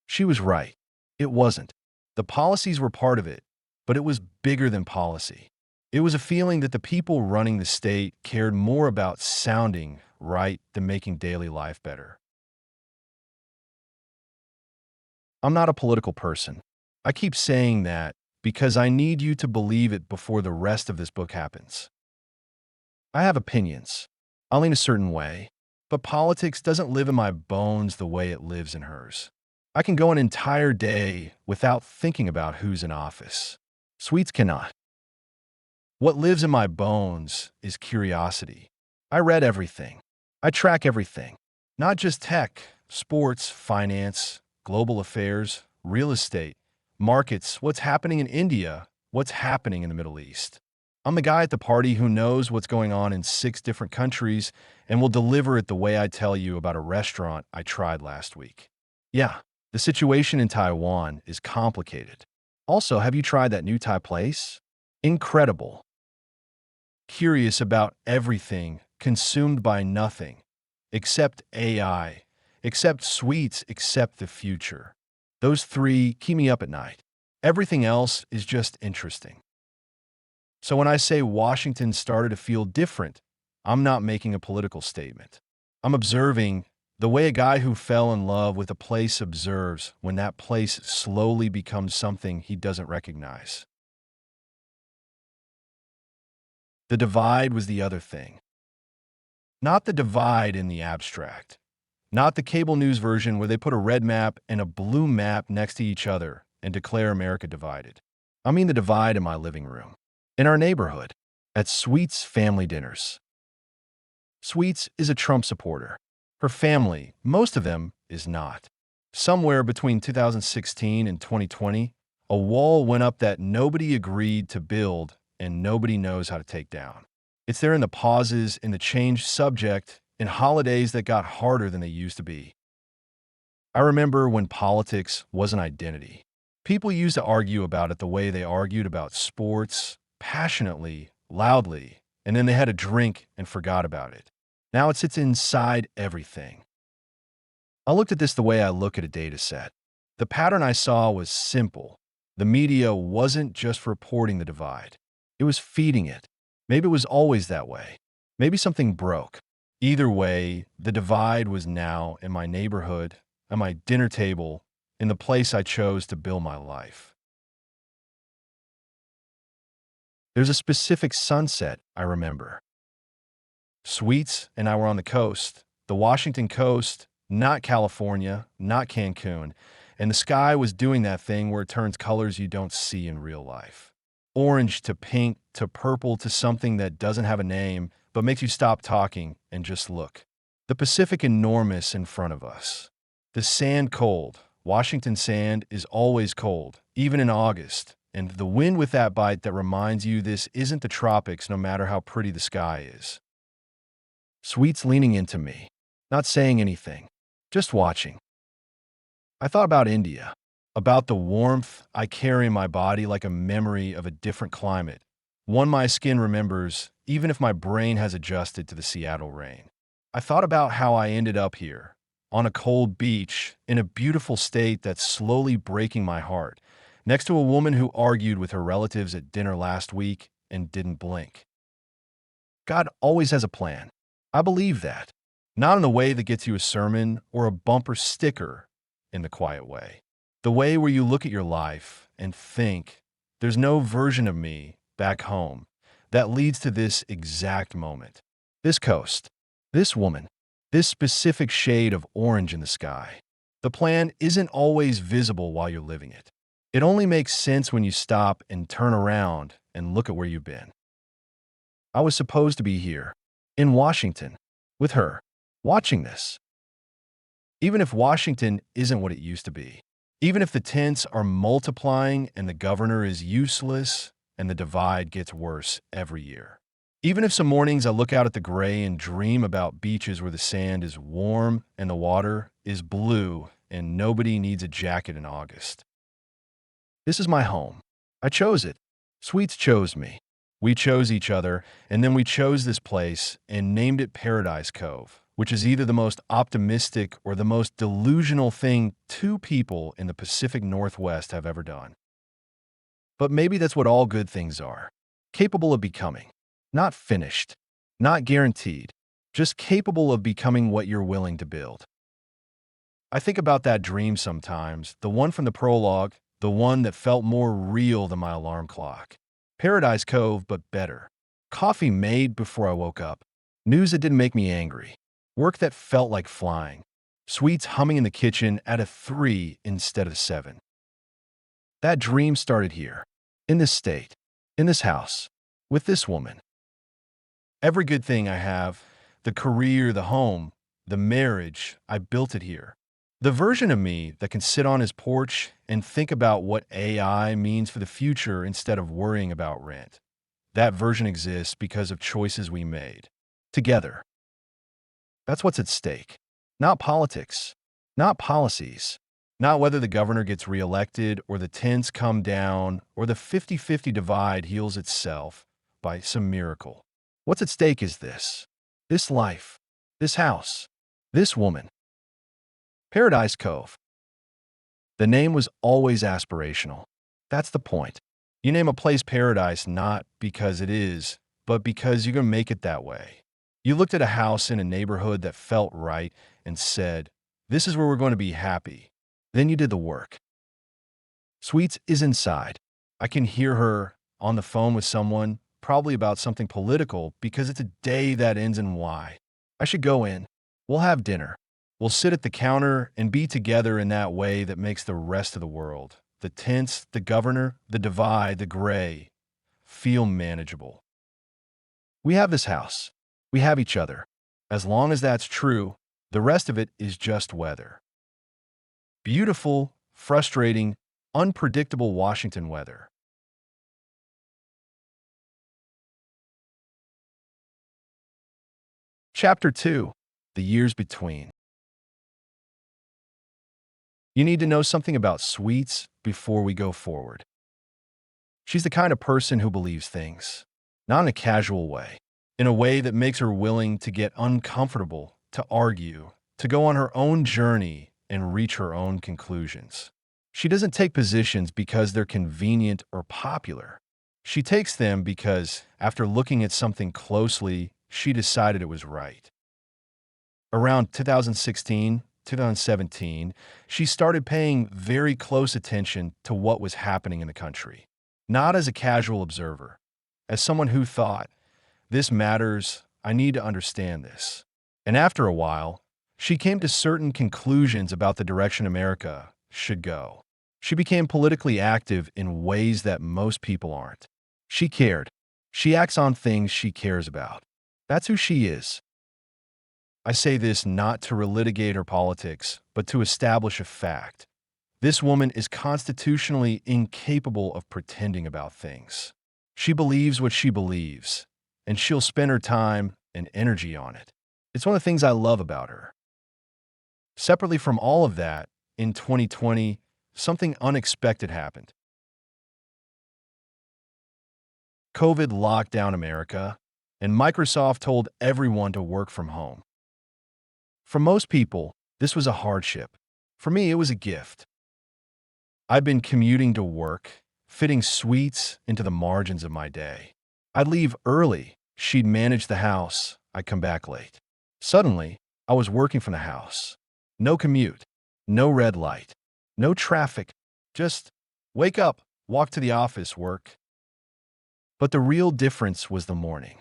She was right. It wasn't. The policies were part of it, but it was bigger than policy. It was a feeling that the people running the state cared more about sounding right than making daily life better. I'm not a political person. I keep saying that because I need you to believe it before the rest of this book happens. I have opinions. I lean a certain way, but politics doesn't live in my bones the way it lives in hers. I can go an entire day without thinking about who's in office. Sweets cannot. What lives in my bones is curiosity. I read everything. I track everything. Not just tech, sports, finance, global affairs, real estate, markets, what's happening in India, what's happening in the Middle East. I'm the guy at the party who knows what's going on in 6 different countries and will deliver it the way I tell you about a restaurant I tried last week. Yeah, the situation in Taiwan is complicated. Also, have you tried that new Thai place? Incredible. Curious about everything, consumed by nothing, except AI, except sweets, except the future. Those 3 keep me up at night. Everything else is just interesting. So when I say Washington started to feel different, I'm not making a political statement. I'm observing the way a guy who fell in love with a place observes when that place slowly becomes something he doesn't recognize. The divide was the other thing. Not the divide in the abstract. Not the cable news version where they put a red map and a blue map next to each other and declare America divided. I mean the divide in my living room, in our neighborhood, at Sweet's family dinners. Sweets is a Trump supporter. Her family, most of them, is not. Somewhere between 2016 and 2020, a wall went up that nobody agreed to build and nobody knows how to take down. It's there in the pauses, in the changed subject, in holidays that got harder than they used to be. I remember when politics was an identity. People used to argue about it the way they argued about sports, passionately, loudly, and then they had a drink and forgot about it. Now it sits inside everything. I looked at this the way I look at a data set. The pattern I saw was simple. The media wasn't just reporting the divide, it was feeding it. Maybe it was always that way. Maybe something broke. Either way, the divide was now in my neighborhood, at my dinner table, in the place I chose to build my life. There's a specific sunset I remember. Sweets and I were on the coast, the Washington coast, not California, not Cancun, and the sky was doing that thing where it turns colors you don't see in real life. Orange to pink to purple to something that doesn't have a name but makes you stop talking and just look. The Pacific enormous in front of us. The sand cold. Washington sand is always cold, even in August. And the wind with that bite that reminds you this isn't the tropics no matter how pretty the sky is. Sweets leaning into me, not saying anything, just watching. I thought about India, about the warmth I carry in my body like a memory of a different climate, one my skin remembers even if my brain has adjusted to the Seattle rain. I thought about how I ended up here, on a cold beach, in a beautiful state that's slowly breaking my heart, next to a woman who argued with her relatives at dinner last week and didn't blink. God always has a plan. I believe that. Not in the way that gets you a sermon or a bumper sticker, in the quiet way. The way where you look at your life and think, there's no version of me back home that leads to this exact moment. This coast, this woman, this specific shade of orange in the sky. The plan isn't always visible while you're living it. It only makes sense when you stop and turn around and look at where you've been. I was supposed to be here, in Washington, with her, watching this. Even if Washington isn't what it used to be, even if the tents are multiplying and the governor is useless and the divide gets worse every year. Even if some mornings I look out at the gray and dream about beaches where the sand is warm and the water is blue and nobody needs a jacket in August. This is my home. I chose it. Sweets chose me. We chose each other, and then we chose this place and named it Paradise Cove, which is either the most optimistic or the most delusional thing two people in the Pacific Northwest have ever done. But maybe that's what all good things are. Capable of becoming. Not finished. Not guaranteed. Just capable of becoming what you're willing to build. I think about that dream sometimes, the one from the prologue, the one that felt more real than my alarm clock. Paradise Cove, but better. Coffee made before I woke up. News that didn't make me angry. Work that felt like flying. Sweets humming in the kitchen at a 3 instead of 7. That dream started here, in this state, in this house, with this woman. Every good thing I have, the career, the home, the marriage, I built it here. The version of me that can sit on his porch and think about what AI means for the future instead of worrying about rent. That version exists because of choices we made. Together. That's what's at stake. Not politics. Not policies. Not whether the governor gets reelected or the tents come down or the 50-50 divide heals itself by some miracle. What's at stake is this. This life. This house. This woman. Paradise Cove. The name was always aspirational. That's the point. You name a place paradise not because it is, but because you're going to make it that way. You looked at a house in a neighborhood that felt right and said, this is where we're going to be happy. Then you did the work. Sweets is inside. I can hear her on the phone with someone, probably about something political, because it's a day that ends in Y. I should go in. We'll have dinner. We'll sit at the counter and be together in that way that makes the rest of the world, the tents, the governor, the divide, the gray, feel manageable. We have this house. We have each other. As long as that's true, the rest of it is just weather. Beautiful, frustrating, unpredictable Washington weather. Chapter 2. The Years Between. You need to know something about Sweets before we go forward. She's the kind of person who believes things, not in a casual way, in a way that makes her willing to get uncomfortable, to argue, to go on her own journey and reach her own conclusions. She doesn't take positions because they're convenient or popular. She takes them because, after looking at something closely, she decided it was right. Around 2016, 2017, she started paying very close attention to what was happening in the country. Not as a casual observer, as someone who thought, this matters, I need to understand this. And after a while, she came to certain conclusions about the direction America should go. She became politically active in ways that most people aren't. She cared. She acts on things she cares about. That's who she is. I say this not to relitigate her politics, but to establish a fact. This woman is constitutionally incapable of pretending about things. She believes what she believes, and she'll spend her time and energy on it. It's one of the things I love about her. Separately from all of that, in 2020, something unexpected happened. COVID locked down America, and Microsoft told everyone to work from home. For most people, this was a hardship. For me, it was a gift. I'd been commuting to work, fitting Sweets into the margins of my day. I'd leave early. She'd manage the house. I'd come back late. Suddenly, I was working from the house. No commute, no red light, no traffic. Just wake up, walk to the office, work. But the real difference was the morning.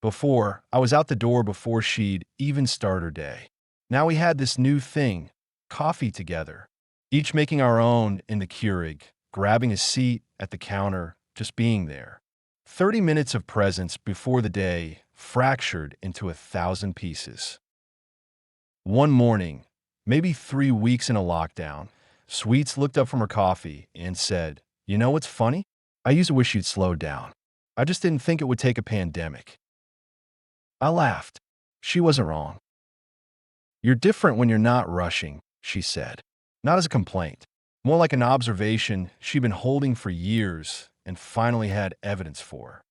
Before, I was out the door before she'd even start her day. Now we had this new thing, coffee together, each making our own in the Keurig, grabbing a seat at the counter, just being there. 30 minutes of presence before the day fractured into 1,000 pieces. One morning, maybe 3 weeks in a lockdown, Sweets looked up from her coffee and said, "You know what's funny? I used to wish you'd slow down. I just didn't think it would take a pandemic." I laughed. She wasn't wrong. "You're different when you're not rushing," she said. Not as a complaint, more like an observation she'd been holding for years and finally had evidence for.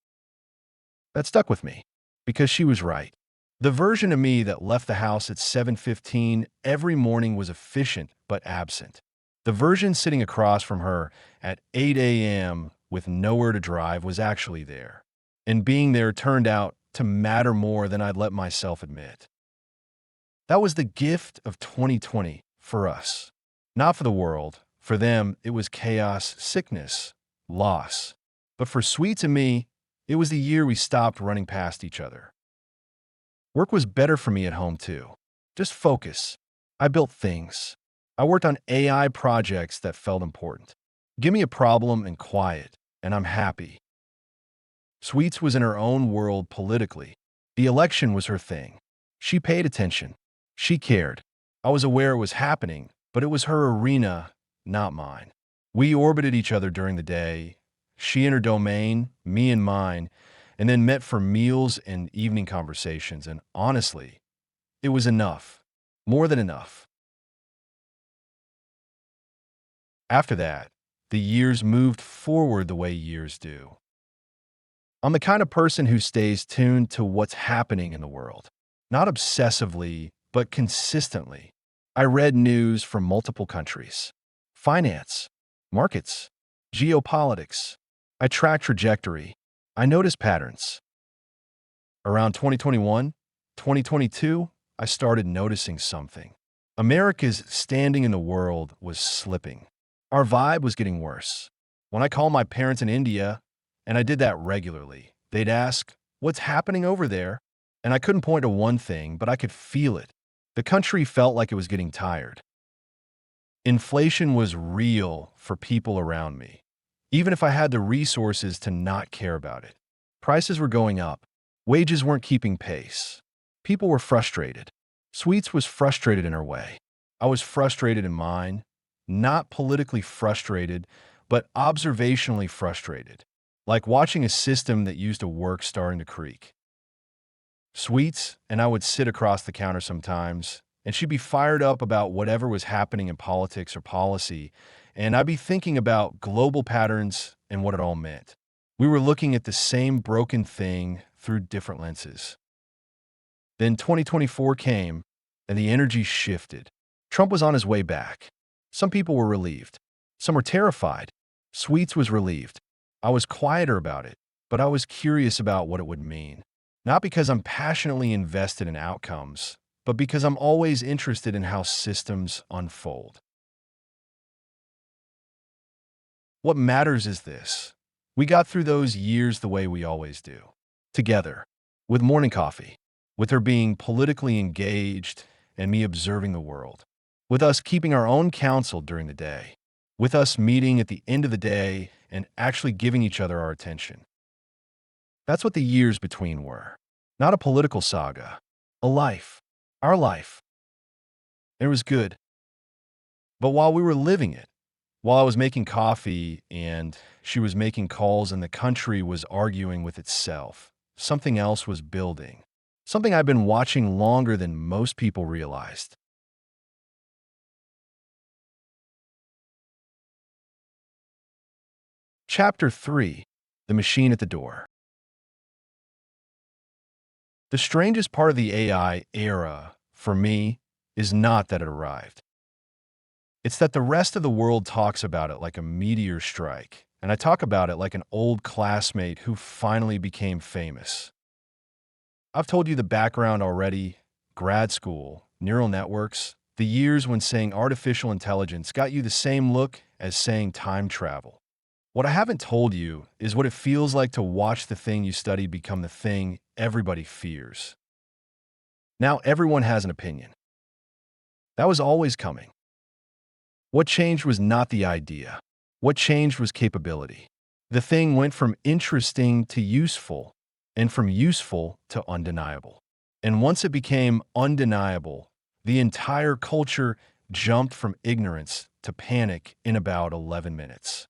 That stuck with me, because she was right. The version of me that left the house at 7:15 every morning was efficient but absent. The version sitting across from her at 8 a.m. with nowhere to drive was actually there. And being there turned out to matter more than I'd let myself admit. That was the gift of 2020 for us. Not for the world. For them, it was chaos, sickness, loss. But for Sweets and me, it was the year we stopped running past each other. Work was better for me at home, too. Just focus. I built things. I worked on AI projects that felt important. Give me a problem and quiet, and I'm happy. Sweets was in her own world politically. The election was her thing. She paid attention. She cared. I was aware it was happening, but it was her arena, not mine. We orbited each other during the day, she in her domain, me in mine, and then met for meals and evening conversations, and honestly, it was enough. More than enough. After that, the years moved forward the way years do. I'm the kind of person who stays tuned to what's happening in the world. Not obsessively, but consistently. I read news from multiple countries. Finance, markets, geopolitics. I tracked trajectory. I noticed patterns. Around 2021, 2022, I started noticing something. America's standing in the world was slipping. Our vibe was getting worse. When I called my parents in India, and I did that regularly, they'd ask, "What's happening over there?" And I couldn't point to one thing, but I could feel it. The country felt like it was getting tired. Inflation was real for people around me, even if I had the resources to not care about it. Prices were going up. Wages weren't keeping pace. People were frustrated. Sweets was frustrated in her way. I was frustrated in mine. Not politically frustrated, but observationally frustrated. Like watching a system that used to work starting to creak. sweets, and I would sit across the counter sometimes, and she'd be fired up about whatever was happening in politics or policy, and I'd be thinking about global patterns and what it all meant. We were looking at the same broken thing through different lenses. Then 2024 came, and the energy shifted. Trump was on his way back. Some people were relieved. Some were terrified. Sweets was relieved. I was quieter about it, but I was curious about what it would mean. Not because I'm passionately invested in outcomes, but because I'm always interested in how systems unfold. What matters is this. We got through those years the way we always do. Together. With morning coffee. With her being politically engaged and me observing the world. With us keeping our own counsel during the day. With us meeting at the end of the day and actually giving each other our attention. That's what the years between were. Not a political saga. A life. Our life. It was good. But while we were living it, while I was making coffee and she was making calls and the country was arguing with itself, something else was building. Something I've been watching longer than most people realized. Chapter 3. The Machine at the Door. The strangest part of the AI era, for me, is not that it arrived. It's that the rest of the world talks about it like a meteor strike, and I talk about it like an old classmate who finally became famous. I've told you the background already: grad school, neural networks, the years when saying artificial intelligence got you the same look as saying time travel. What I haven't told you is what it feels like to watch the thing you study become the thing everybody fears. Now everyone has an opinion. That was always coming. What changed was not the idea. What changed was capability. The thing went from interesting to useful, and from useful to undeniable. And once it became undeniable, the entire culture jumped from ignorance to panic in about 11 minutes.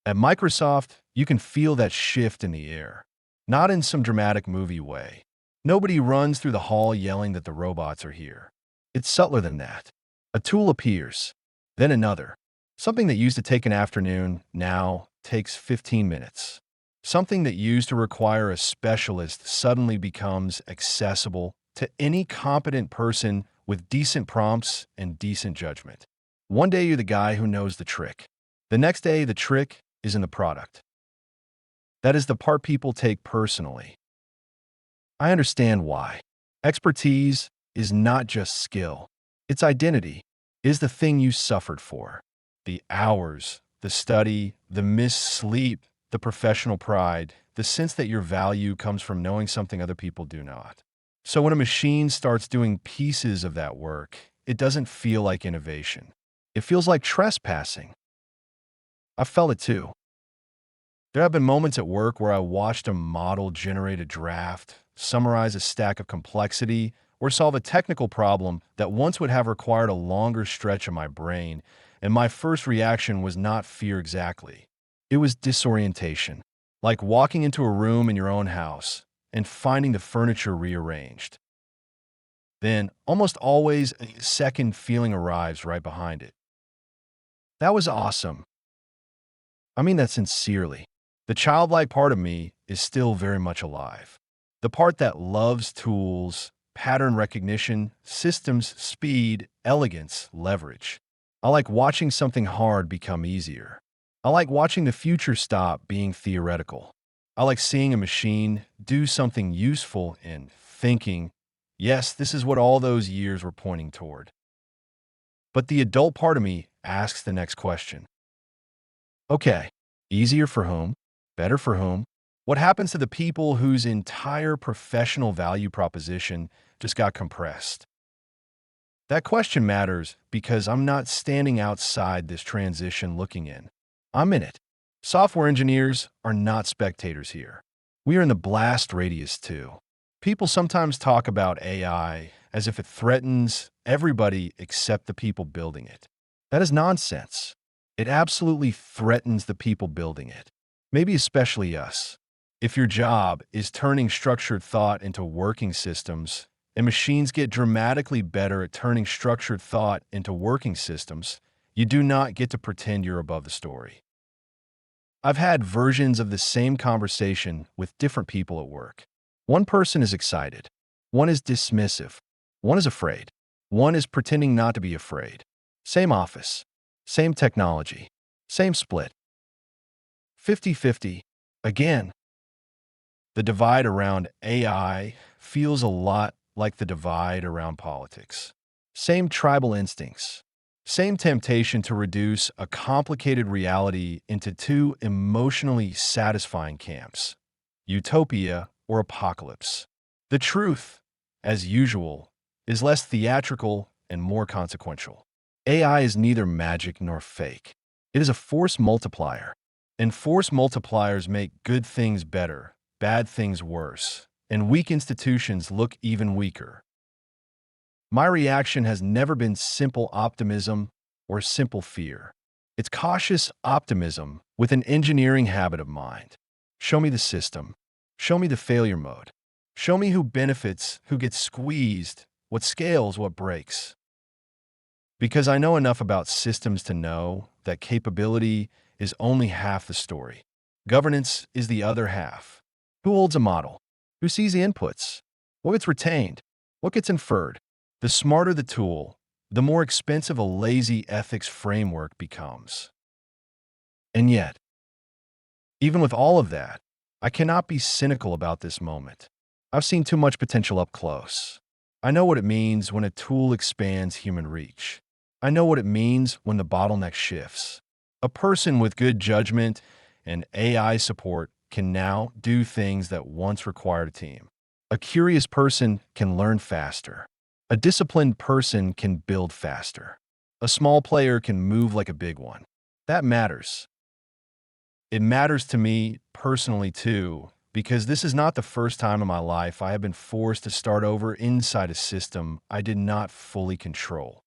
At Microsoft, you can feel that shift in the air. Not in some dramatic movie way. Nobody runs through the hall yelling that the robots are here. It's subtler than that. A tool appears, then another. Something that used to take an afternoon now takes 15 minutes. Something that used to require a specialist suddenly becomes accessible to any competent person with decent prompts and decent judgment. One day you're the guy who knows the trick. The next day the trick is in the product. That is the part people take personally. I understand why. Expertise is not just skill. It's identity. It is the thing you suffered for. The hours, the study, the missed sleep, the professional pride, the sense that your value comes from knowing something other people do not. So when a machine starts doing pieces of that work, it doesn't feel like innovation. It feels like trespassing. I felt it too. There have been moments at work where I watched a model generate a draft, summarize a stack of complexity, or solve a technical problem that once would have required a longer stretch of my brain, and my first reaction was not fear exactly. It was disorientation, like walking into a room in your own house and finding the furniture rearranged. Then, almost always, a second feeling arrives right behind it. That was awesome. I mean that sincerely. The childlike part of me is still very much alive. The part that loves tools, pattern recognition, systems, speed, elegance, leverage. I like watching something hard become easier. I like watching the future stop being theoretical. I like seeing a machine do something useful and thinking, yes, this is what all those years were pointing toward. But the adult part of me asks the next question. Okay, easier for whom? Better for whom? What happens to the people whose entire professional value proposition just got compressed? That question matters because I'm not standing outside this transition looking in. I'm in it. Software engineers are not spectators here. We are in the blast radius too. People sometimes talk about AI as if it threatens everybody except the people building it. That is nonsense. It absolutely threatens the people building it. Maybe especially us. If your job is turning structured thought into working systems, and machines get dramatically better at turning structured thought into working systems, you do not get to pretend you're above the story. I've had versions of the same conversation with different people at work. One person is excited. One is dismissive. One is afraid. One is pretending not to be afraid. Same office. Same technology. Same split. 50-50. Again. The divide around AI feels a lot like the divide around politics. Same tribal instincts. Same temptation to reduce a complicated reality into two emotionally satisfying camps: utopia or apocalypse. The truth, as usual, is less theatrical and more consequential. AI is neither magic nor fake. It is a force multiplier, and force multipliers make good things better, bad things worse, and weak institutions look even weaker. My reaction has never been simple optimism or simple fear. It's cautious optimism with an engineering habit of mind. Show me the system. Show me the failure mode. Show me who benefits, who gets squeezed, what scales, what breaks. Because I know enough about systems to know that capability is only half the story. Governance is the other half. Who holds a model? Who sees the inputs? What gets retained? What gets inferred? The smarter the tool, the more expensive a lazy ethics framework becomes. And yet, even with all of that, I cannot be cynical about this moment. I've seen too much potential up close. I know what it means when a tool expands human reach. I know what it means when the bottleneck shifts. A person with good judgment and AI support can now do things that once required a team. A curious person can learn faster. A disciplined person can build faster. A small player can move like a big one. That matters. It matters to me personally too, because this is not the first time in my life I have been forced to start over inside a system I did not fully control.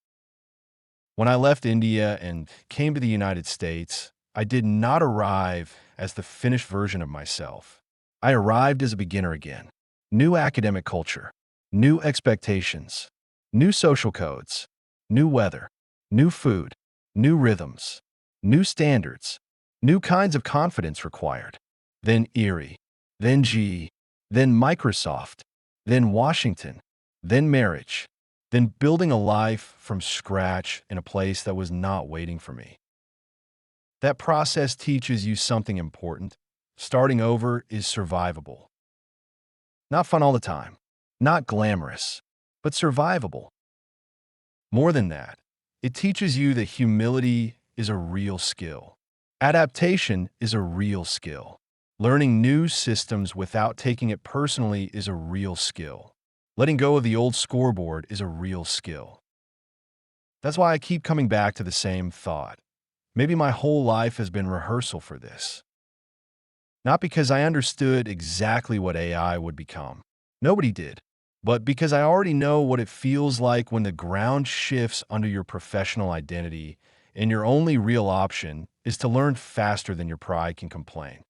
When I left India and came to the United States, I did not arrive as the finished version of myself. I arrived as a beginner again. New academic culture, new expectations, new social codes, new weather, new food, new rhythms, new standards, new kinds of confidence required. Then Erie, then GE, then Microsoft, then Washington, then marriage, then building a life from scratch in a place that was not waiting for me. That process teaches you something important. Starting over is survivable. Not fun all the time, not glamorous, but survivable. More than that, it teaches you that humility is a real skill. Adaptation is a real skill. Learning new systems without taking it personally is a real skill. Letting go of the old scoreboard is a real skill. That's why I keep coming back to the same thought. Maybe my whole life has been rehearsal for this. Not because I understood exactly what AI would become. Nobody did. But because I already know what it feels like when the ground shifts under your professional identity and your only real option is to learn faster than your pride can complain.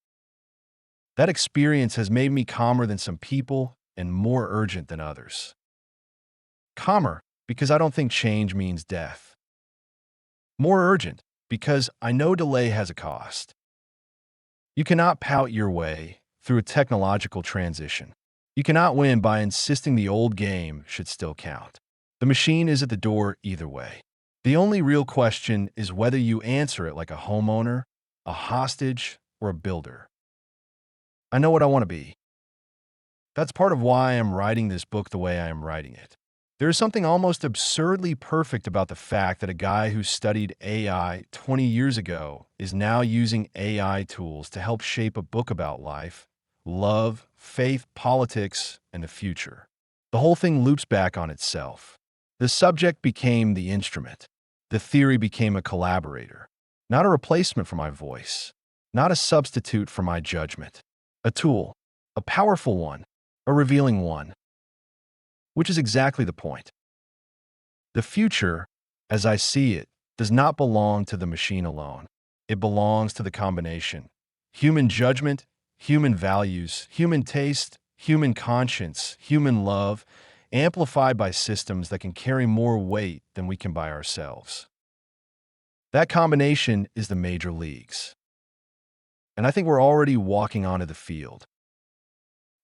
That experience has made me calmer than some people and more urgent than others. Calmer because I don't think change means death. More urgent because I know delay has a cost. You cannot pout your way through a technological transition. You cannot win by insisting the old game should still count. The machine is at the door either way. The only real question is whether you answer it like a homeowner, a hostage, or a builder. I know what I want to be. That's part of why I am writing this book the way I am writing it. There is something almost absurdly perfect about the fact that a guy who studied AI 20 years ago is now using AI tools to help shape a book about life, love, faith, politics, and the future. The whole thing loops back on itself. The subject became the instrument. The theory became a collaborator. Not a replacement for my voice. Not a substitute for my judgment. A tool. A powerful one. A revealing one. Which is exactly the point. The future, as I see it, does not belong to the machine alone. It belongs to the combination. Human judgment, human values, human taste, human conscience, human love, amplified by systems that can carry more weight than we can by ourselves. That combination is the major leagues. And I think we're already walking onto the field.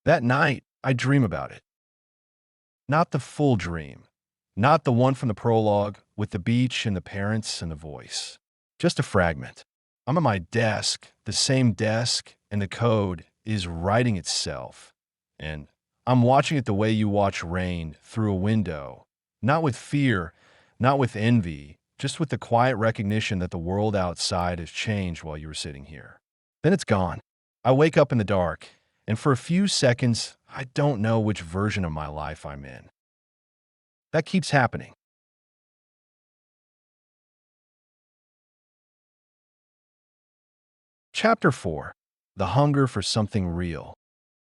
That night, I dream about it. Not the full dream. Not the one from the prologue with the beach and the parents and the voice. Just a fragment. I'm at my desk, the same desk, and the code is writing itself. And I'm watching it the way you watch rain through a window. Not with fear, not with envy, just with the quiet recognition that the world outside has changed while you were sitting here. Then it's gone. I wake up in the dark, and for a few seconds, I don't know which version of my life I'm in. That keeps happening. Chapter 4. The Hunger for Something Real.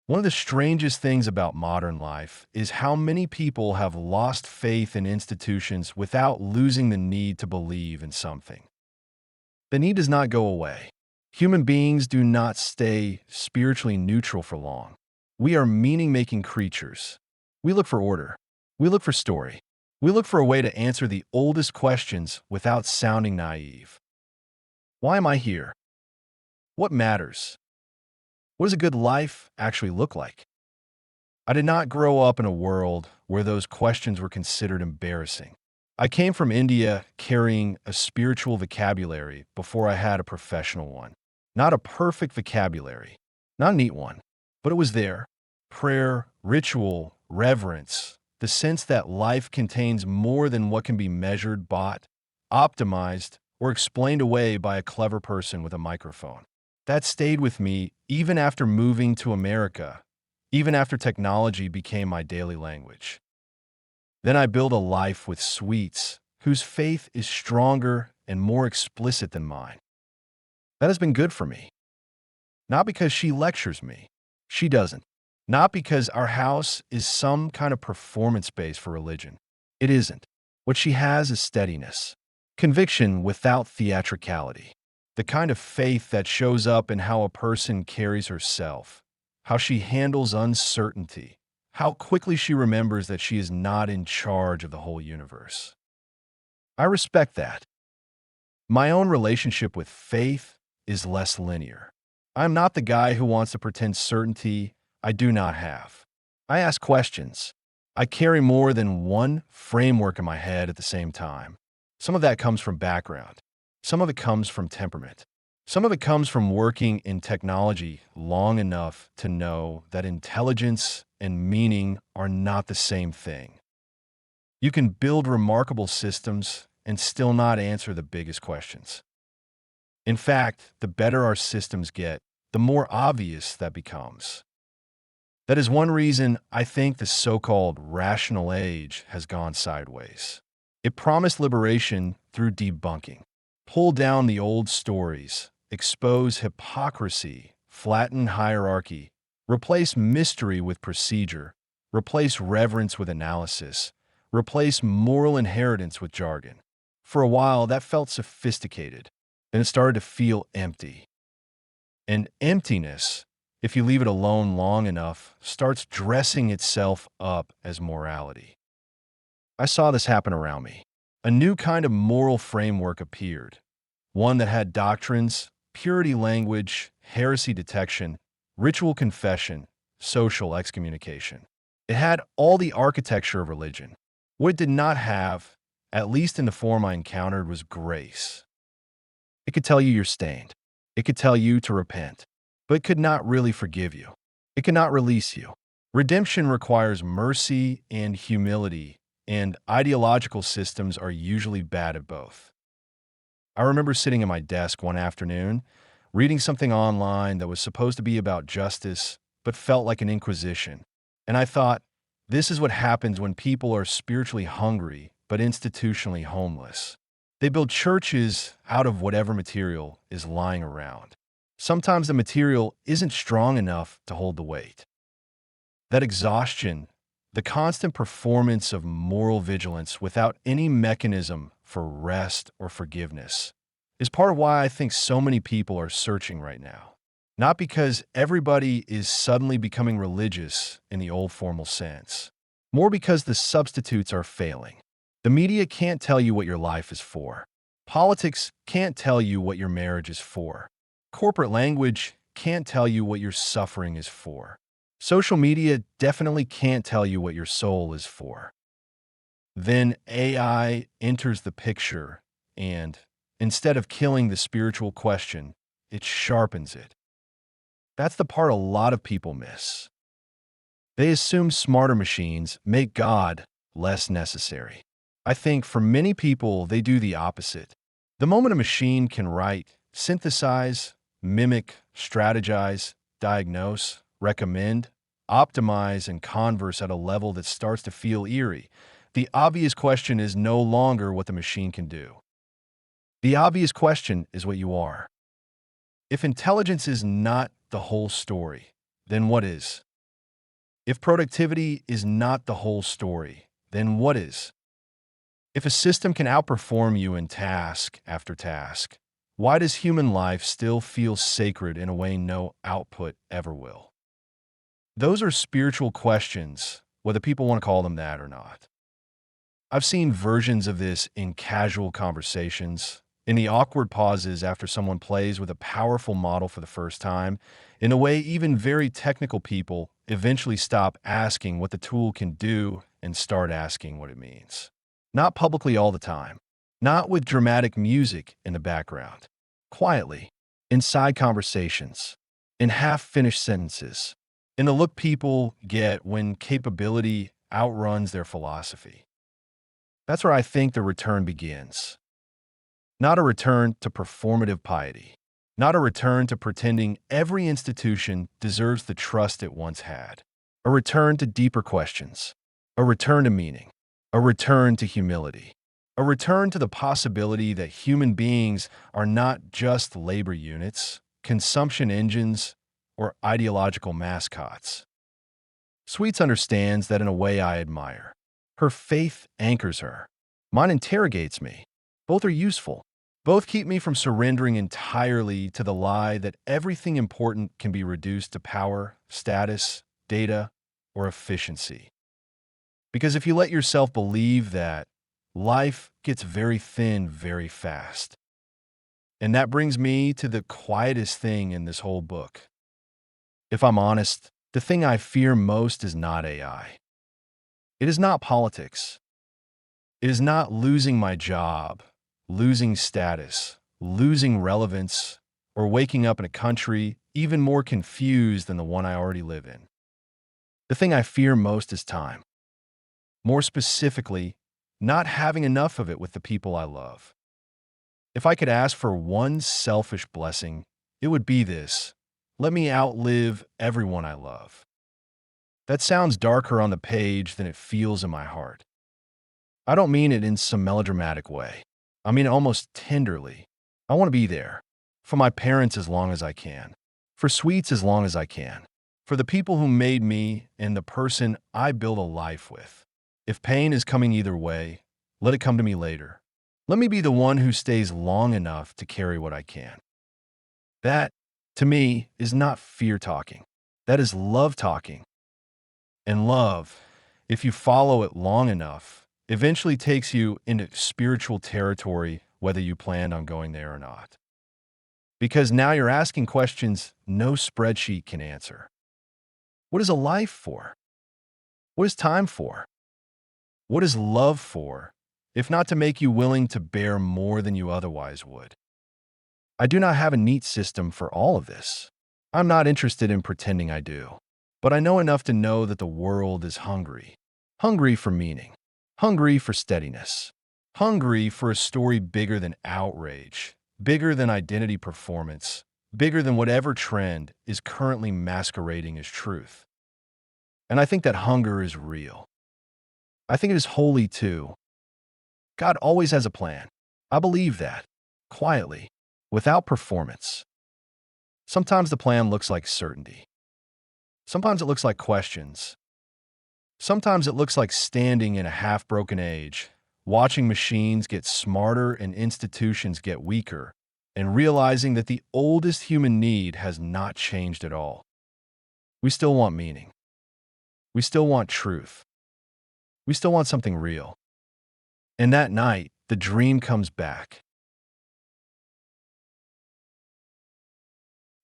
One of the strangest things about modern life is how many people have lost faith in institutions without losing the need to believe in something. The need does not go away. Human beings do not stay spiritually neutral for long. We are meaning-making creatures. We look for order. We look for story. We look for a way to answer the oldest questions without sounding naive. Why am I here? What matters? What does a good life actually look like? I did not grow up in a world where those questions were considered embarrassing. I came from India carrying a spiritual vocabulary before I had a professional one. Not a perfect vocabulary, not a neat one, but it was there. Prayer, ritual, reverence, the sense that life contains more than what can be measured, bought, optimized, or explained away by a clever person with a microphone. That stayed with me even after moving to America, even after technology became my daily language. Then I built a life with sweets, whose faith is stronger and more explicit than mine. That has been good for me. Not because she lectures me. She doesn't. Not because our house is some kind of performance base for religion. It isn't. What she has is steadiness, conviction without theatricality. The kind of faith that shows up in how a person carries herself, how she handles uncertainty, how quickly she remembers that she is not in charge of the whole universe. I respect that. My own relationship with faith is less linear. I'm not the guy who wants to pretend certainty I do not have. I ask questions. I carry more than one framework in my head at the same time. Some of that comes from background. Some of it comes from temperament. Some of it comes from working in technology long enough to know that intelligence and meaning are not the same thing. You can build remarkable systems and still not answer the biggest questions. In fact, the better our systems get, the more obvious that becomes. That is one reason I think the so-called rational age has gone sideways. It promised liberation through debunking. Pull down the old stories, expose hypocrisy, flatten hierarchy, replace mystery with procedure, replace reverence with analysis, replace moral inheritance with jargon. For a while, that felt sophisticated. Then it started to feel empty. And emptiness, if you leave it alone long enough, starts dressing itself up as morality. I saw this happen around me. A new kind of moral framework appeared, one that had doctrines, purity language, heresy detection, ritual confession, social excommunication. It had all the architecture of religion. What it did not have, at least in the form I encountered, was grace. It could tell you you're stained. It could tell you to repent, but it could not really forgive you. It could not release you. Redemption requires mercy and humility, and ideological systems are usually bad at both. I remember sitting at my desk one afternoon, reading something online that was supposed to be about justice, but felt like an inquisition. And I thought, this is what happens when people are spiritually hungry, but institutionally homeless. They build churches out of whatever material is lying around. Sometimes the material isn't strong enough to hold the weight. That exhaustion, the constant performance of moral vigilance without any mechanism for rest or forgiveness, is part of why I think so many people are searching right now. Not because everybody is suddenly becoming religious in the old formal sense. More because the substitutes are failing. The media can't tell you what your life is for. Politics can't tell you what your marriage is for. Corporate language can't tell you what your suffering is for. Social media definitely can't tell you what your soul is for. Then AI enters the picture, and instead of killing the spiritual question, it sharpens it. That's the part a lot of people miss. They assume smarter machines make God less necessary. I think for many people, they do the opposite. The moment a machine can write, synthesize, mimic, strategize, diagnose, recommend, optimize, and converse at a level that starts to feel eerie, the obvious question is no longer what the machine can do. The obvious question is what you are. If intelligence is not the whole story, then what is? If productivity is not the whole story, then what is? If a system can outperform you in task after task, why does human life still feel sacred in a way no output ever will? Those are spiritual questions, whether people want to call them that or not. I've seen versions of this in casual conversations, in the awkward pauses after someone plays with a powerful model for the first time, in a way even very technical people eventually stop asking what the tool can do and start asking what it means. Not publicly all the time, not with dramatic music in the background, quietly, in side conversations, in half-finished sentences, in the look people get when capability outruns their philosophy. That's where I think the return begins. Not a return to performative piety, not a return to pretending every institution deserves the trust it once had. A return to deeper questions, a return to meaning, a return to humility, a return to the possibility that human beings are not just labor units, consumption engines, or ideological mascots. Sweets understands that in a way I admire. Her faith anchors her. Mine interrogates me. Both are useful. Both keep me from surrendering entirely to the lie that everything important can be reduced to power, status, data, or efficiency. Because if you let yourself believe that, life gets very thin very fast. And that brings me to the quietest thing in this whole book. If I'm honest, the thing I fear most is not AI. It is not politics. It is not losing my job, losing status, losing relevance, or waking up in a country even more confused than the one I already live in. The thing I fear most is time. More specifically, not having enough of it with the people I love. If I could ask for one selfish blessing, it would be this: let me outlive everyone I love. That sounds darker on the page than it feels in my heart. I don't mean it in some melodramatic way. I mean it almost tenderly. I want to be there. For my parents as long as I can. For Sweets as long as I can. For the people who made me and the person I build a life with. If pain is coming either way, let it come to me later. Let me be the one who stays long enough to carry what I can. That, to me, is not fear talking. That is love talking. And love, if you follow it long enough, eventually takes you into spiritual territory, whether you planned on going there or not. Because now you're asking questions no spreadsheet can answer. What is a life for? What is time for? What is love for, if not to make you willing to bear more than you otherwise would? I do not have a neat system for all of this. I'm not interested in pretending I do. But I know enough to know that the world is hungry. Hungry for meaning. Hungry for steadiness. Hungry for a story bigger than outrage, bigger than identity performance, bigger than whatever trend is currently masquerading as truth. And I think that hunger is real. I think it is holy too. God always has a plan. I believe that, quietly, without performance. Sometimes the plan looks like certainty. Sometimes it looks like questions. Sometimes it looks like standing in a half-broken age, watching machines get smarter and institutions get weaker, and realizing that the oldest human need has not changed at all. We still want meaning. We still want truth. We still want something real. And that night, the dream comes back.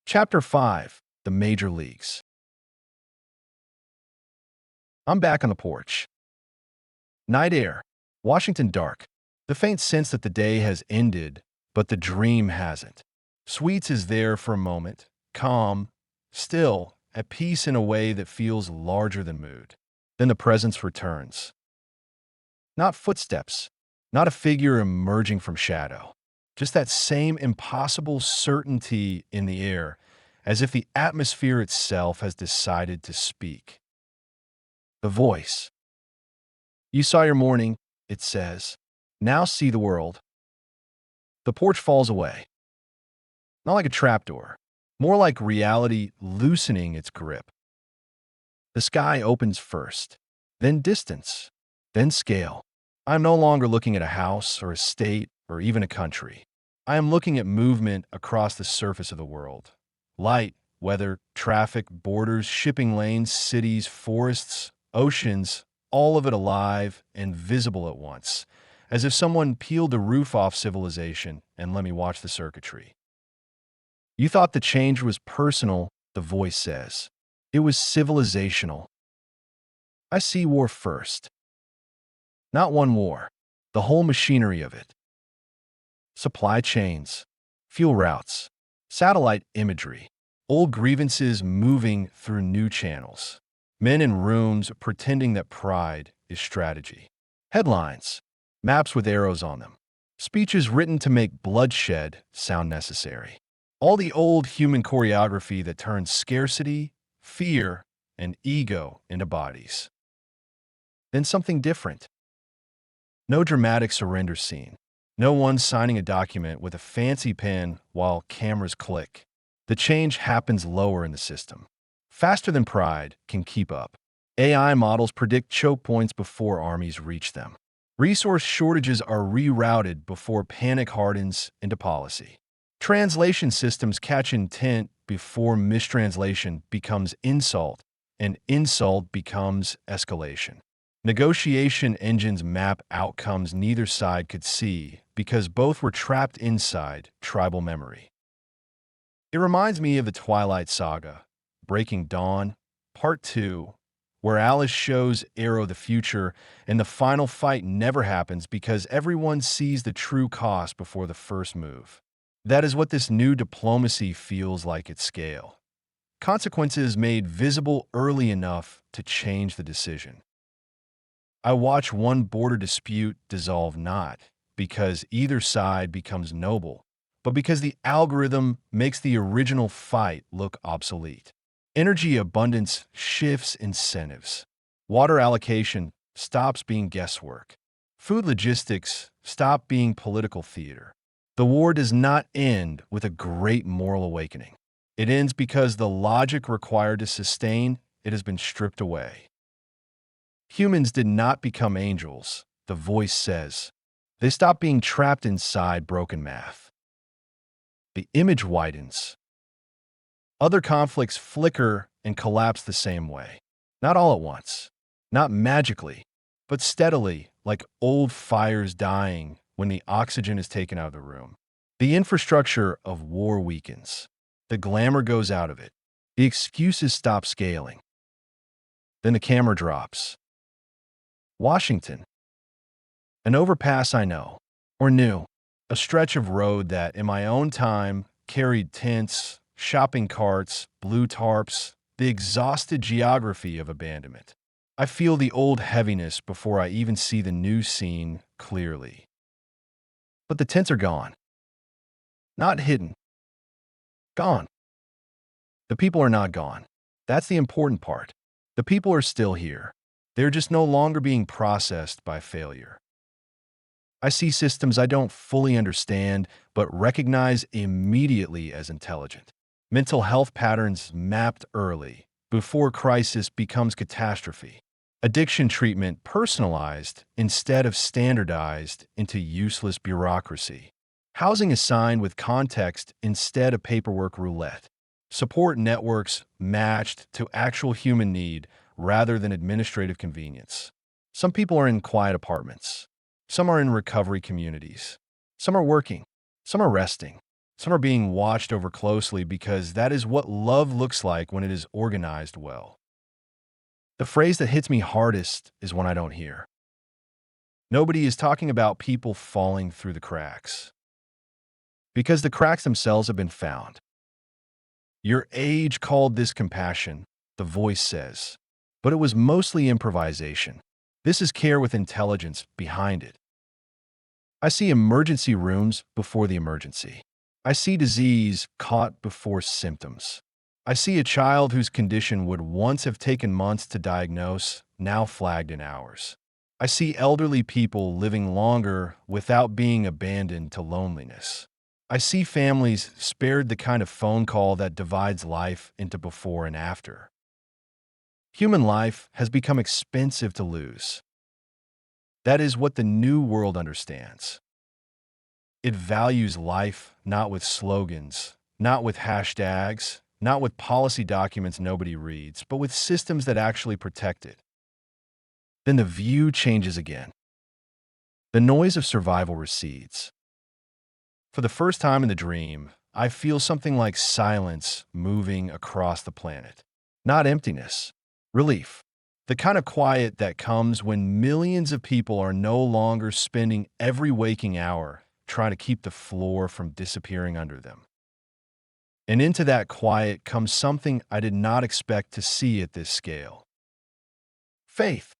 Chapter 5. The Major Leagues. I'm back on the porch. Night air. Washington dark. The faint sense that the day has ended, but the dream hasn't. Sweets is there for a moment, calm, still, at peace in a way that feels larger than mood. Then the presence returns. Not footsteps, not a figure emerging from shadow. Just that same impossible certainty in the air, as if the atmosphere itself has decided to speak. The voice. You saw your morning, it says. Now see the world. The porch falls away. Not like a trapdoor, more like reality loosening its grip. The sky opens first, then distance, then scale. I am no longer looking at a house or a state or even a country. I am looking at movement across the surface of the world. Light, weather, traffic, borders, shipping lanes, cities, forests, oceans, all of it alive and visible at once, as if someone peeled the roof off civilization and let me watch the circuitry. You thought the change was personal, the voice says. It was civilizational. I see war first. Not one war, the whole machinery of it. Supply chains, fuel routes, satellite imagery, old grievances moving through new channels. Men in rooms pretending that pride is strategy. Headlines, maps with arrows on them. Speeches written to make bloodshed sound necessary. All the old human choreography that turns scarcity, fear, and ego into bodies. Then something different. No dramatic surrender scene. No one signing a document with a fancy pen while cameras click. The change happens lower in the system. Faster than pride can keep up. AI models predict choke points before armies reach them. Resource shortages are rerouted before panic hardens into policy. Translation systems catch intent before mistranslation becomes insult, and insult becomes escalation. Negotiation engines map outcomes neither side could see because both were trapped inside tribal memory. It reminds me of the Twilight Saga, Breaking Dawn, Part 2, where Alice shows Arrow the future and the final fight never happens because everyone sees the true cost before the first move. That is what this new diplomacy feels like at scale. Consequences made visible early enough to change the decision. I watch one border dispute dissolve not because either side becomes noble, but because the algorithm makes the original fight look obsolete. Energy abundance shifts incentives. Water allocation stops being guesswork. Food logistics stop being political theater. The war does not end with a great moral awakening. It ends because the logic required to sustain it has been stripped away. Humans did not become angels, the voice says. They stopped being trapped inside broken math. The image widens. Other conflicts flicker and collapse the same way. Not all at once, not magically, but steadily, like old fires dying when the oxygen is taken out of the room. The infrastructure of war weakens. The glamour goes out of it. The excuses stop scaling. Then the camera drops. Washington. An overpass I know, or knew. A stretch of road that, in my own time, carried tents, shopping carts, blue tarps, the exhausted geography of abandonment. I feel the old heaviness before I even see the new scene clearly. But the tents are gone. Not hidden. Gone. The people are not gone. That's the important part. The people are still here. They're just no longer being processed by failure. I see systems I don't fully understand, but recognize immediately as intelligent. Mental health patterns mapped early, before crisis becomes catastrophe. Addiction treatment personalized instead of standardized into useless bureaucracy. Housing assigned with context instead of paperwork roulette. Support networks matched to actual human need rather than administrative convenience. Some people are in quiet apartments. Some are in recovery communities. Some are working. Some are resting. Some are being watched over closely because that is what love looks like when it is organized well. The phrase that hits me hardest is one I don't hear. Nobody is talking about people falling through the cracks, because the cracks themselves have been found. Your age called this compassion, the voice says, but it was mostly improvisation. This is care with intelligence behind it. I see emergency rooms before the emergency. I see disease caught before symptoms. I see a child whose condition would once have taken months to diagnose, now flagged in hours. I see elderly people living longer without being abandoned to loneliness. I see families spared the kind of phone call that divides life into before and after. Human life has become expensive to lose. That is what the new world understands. It values life not with slogans, not with hashtags, not with policy documents nobody reads, but with systems that actually protect it. Then the view changes again. The noise of survival recedes. For the first time in the dream, I feel something like silence moving across the planet. Not emptiness, relief. The kind of quiet that comes when millions of people are no longer spending every waking hour trying to keep the floor from disappearing under them. And into that quiet comes something I did not expect to see at this scale. Faith.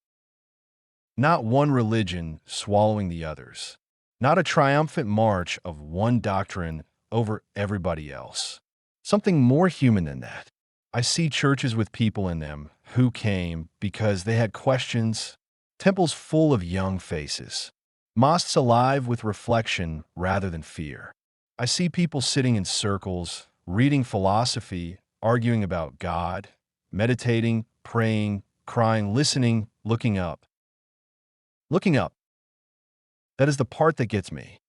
Not one religion swallowing the others. Not a triumphant march of one doctrine over everybody else. Something more human than that. I see churches with people in them who came because they had questions, temples full of young faces, mosques alive with reflection rather than fear. I see people sitting in circles, reading philosophy, arguing about God, meditating, praying, crying, listening, looking up. Looking up. That is the part that gets me.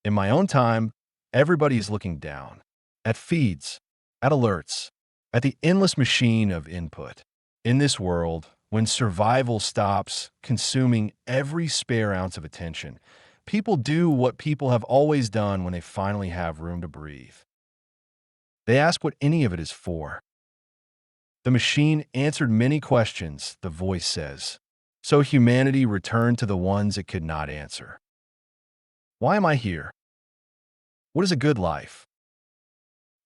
In my own time, everybody is looking down, at feeds, at alerts, at the endless machine of input. In this world, when survival stops consuming every spare ounce of attention, people do what people have always done when they finally have room to breathe. They ask what any of it is for. The machine answered many questions, the voice says. So humanity returned to the ones it could not answer. Why am I here? What is a good life?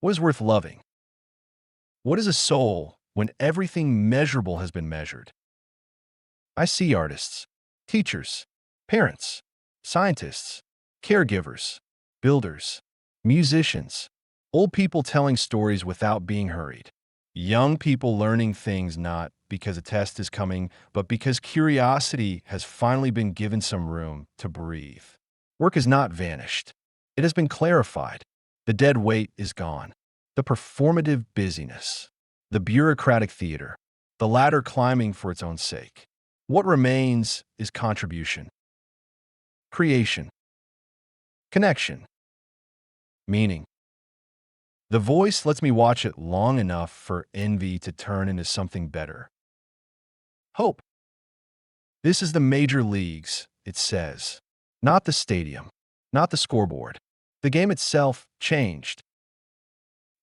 What is worth loving? What is a soul when everything measurable has been measured? I see artists, teachers, parents, scientists, caregivers, builders, musicians, old people telling stories without being hurried, young people learning things not because a test is coming, but because curiosity has finally been given some room to breathe. Work has not vanished. It has been clarified. The dead weight is gone. The performative busyness, the bureaucratic theater, the ladder climbing for its own sake. What remains is contribution, creation, connection, meaning. The voice lets me watch it long enough for envy to turn into something better. Hope. This is the major leagues, it says. Not the stadium, not the scoreboard. The game itself changed.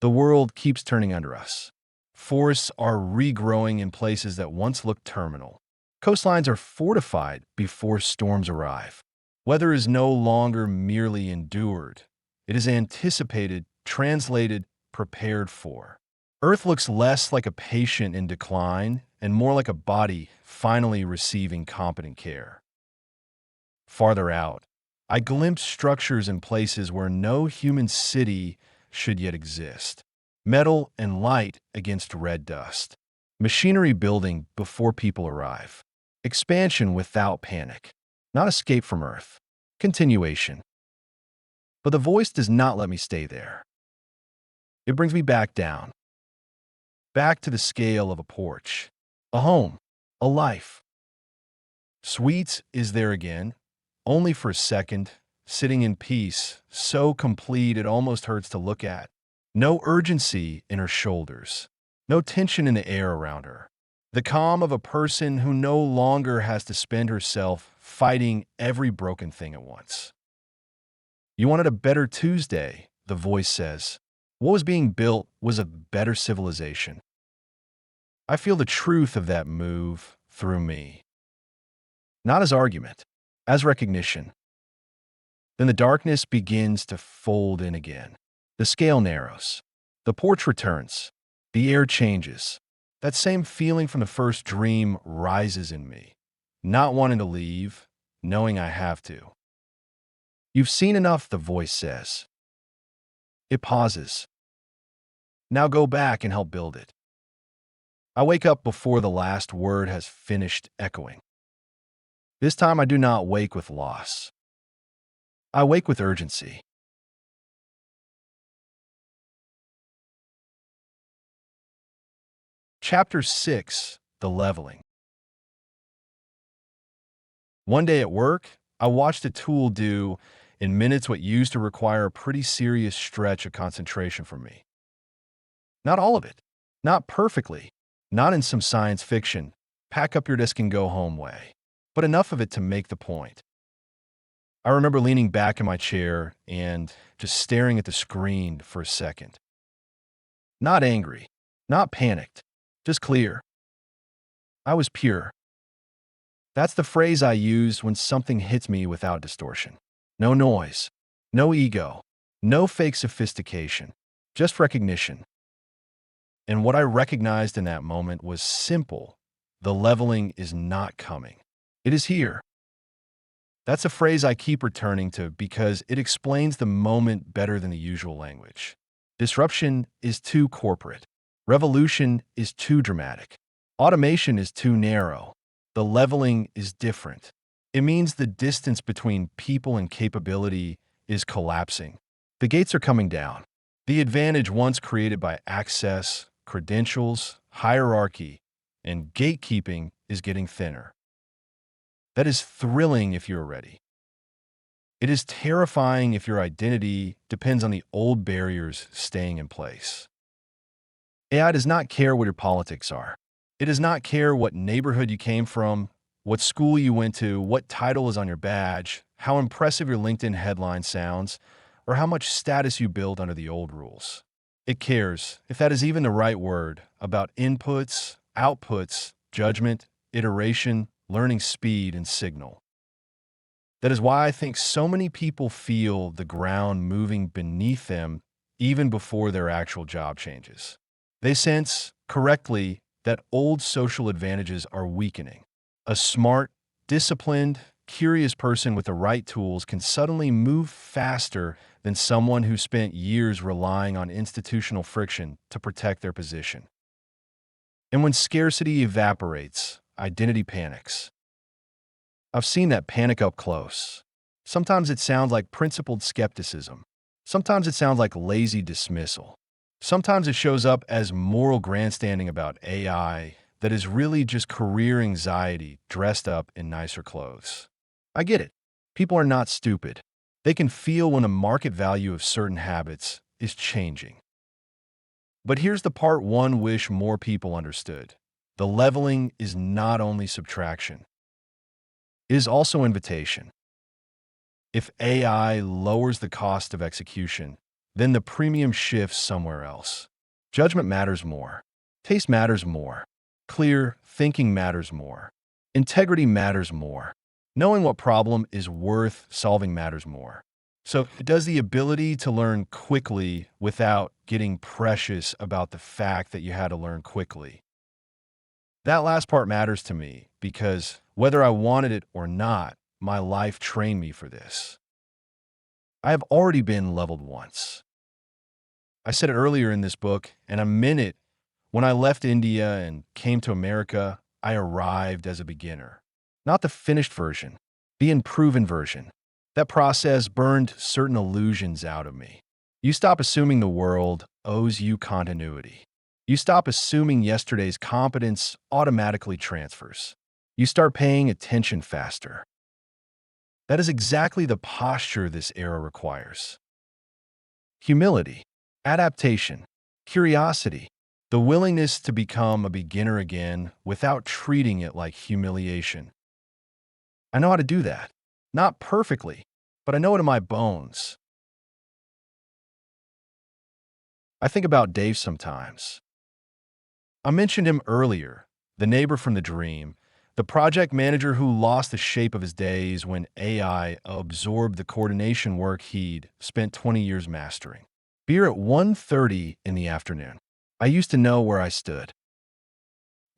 The world keeps turning under us. Forests are regrowing in places that once looked terminal. Coastlines are fortified before storms arrive. Weather is no longer merely endured. It is anticipated, translated, prepared for. Earth looks less like a patient in decline and more like a body finally receiving competent care. Farther out, I glimpse structures in places where no human city should yet exist. Metal and light against red dust. Machinery building before people arrive. Expansion without panic. Not escape from Earth. Continuation. But the voice does not let me stay there. It brings me back down. Back to the scale of a porch. A home. A life. Sweets is there again, only for a second, sitting in peace, so complete it almost hurts to look at. No urgency in her shoulders, no tension in the air around her. The calm of a person who no longer has to spend herself fighting every broken thing at once. You wanted a better Tuesday, the voice says. What was being built was a better civilization. I feel the truth of that move through me. Not as argument, as recognition. Then the darkness begins to fold in again. The scale narrows. The porch returns. The air changes. That same feeling from the first dream rises in me. Not wanting to leave, knowing I have to. You've seen enough, the voice says. It pauses. Now go back and help build it. I wake up before the last word has finished echoing. This time I do not wake with loss. I wake with urgency. Chapter 6, The Leveling. One day at work, I watched a tool do in minutes what used to require a pretty serious stretch of concentration from me. Not all of it. Not perfectly. Not in some science fiction, pack up your desk and go home way. But enough of it to make the point. I remember leaning back in my chair and just staring at the screen for a second. Not angry. Not panicked. Just clear. I was pure. That's the phrase I use when something hits me without distortion. No noise. No ego. No fake sophistication. Just recognition. And what I recognized in that moment was simple. The leveling is not coming. It is here. That's a phrase I keep returning to because it explains the moment better than the usual language. Disruption is too corporate. Revolution is too dramatic. Automation is too narrow. The leveling is different. It means the distance between people and capability is collapsing. The gates are coming down. The advantage once created by access, credentials, hierarchy, and gatekeeping is getting thinner. That is thrilling if you're ready. It is terrifying if your identity depends on the old barriers staying in place. AI does not care what your politics are. It does not care what neighborhood you came from, what school you went to, what title is on your badge, how impressive your LinkedIn headline sounds, or how much status you build under the old rules. It cares, if that is even the right word, about inputs, outputs, judgment, iteration, learning speed, and signal. That is why I think so many people feel the ground moving beneath them even before their actual job changes. They sense, correctly, that old social advantages are weakening. A smart, disciplined, curious person with the right tools can suddenly move faster than someone who spent years relying on institutional friction to protect their position. And when scarcity evaporates, identity panics. I've seen that panic up close. Sometimes it sounds like principled skepticism. Sometimes it sounds like lazy dismissal. Sometimes it shows up as moral grandstanding about AI that is really just career anxiety dressed up in nicer clothes. I get it. People are not stupid. They can feel when the market value of certain habits is changing. But here's the part one wish more people understood. The leveling is not only subtraction. It is also invitation. If AI lowers the cost of execution, then the premium shifts somewhere else. Judgment matters more. Taste matters more. Clear thinking matters more. Integrity matters more. Knowing what problem is worth solving matters more. So, does the ability to learn quickly without getting precious about the fact that you had to learn quickly? That last part matters to me because whether I wanted it or not, my life trained me for this. I have already been leveled once. I said it earlier in this book, and I meant it. When I left India and came to America, I arrived as a beginner. Not the finished version, the improved version. That process burned certain illusions out of me. You stop assuming the world owes you continuity. You stop assuming yesterday's competence automatically transfers. You start paying attention faster. That is exactly the posture this era requires. Humility, adaptation, curiosity, the willingness to become a beginner again without treating it like humiliation. I know how to do that. Not perfectly, but I know it in my bones. I think about Dave sometimes. I mentioned him earlier, the neighbor from the dream, the project manager who lost the shape of his days when AI absorbed the coordination work he'd spent 20 years mastering. Beer at 1:30 in the afternoon. I used to know where I stood.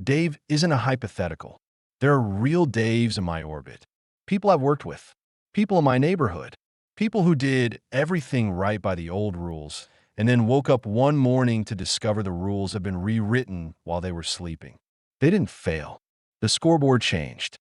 Dave isn't a hypothetical. There are real Daves in my orbit. People I've worked with. People in my neighborhood. People who did everything right by the old rules and then woke up one morning to discover the rules had been rewritten while they were sleeping. They didn't fail. The scoreboard changed.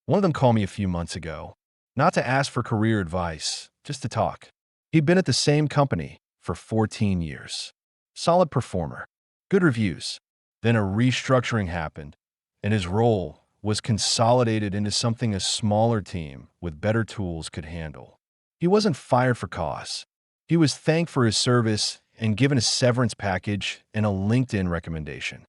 One of them called me a few months ago, not to ask for career advice, just to talk. He'd been at the same company for 14 years. Solid performer, good reviews. Then a restructuring happened, and his role was consolidated into something a smaller team with better tools could handle. He wasn't fired for cause. He was thanked for his service and given a severance package and a LinkedIn recommendation.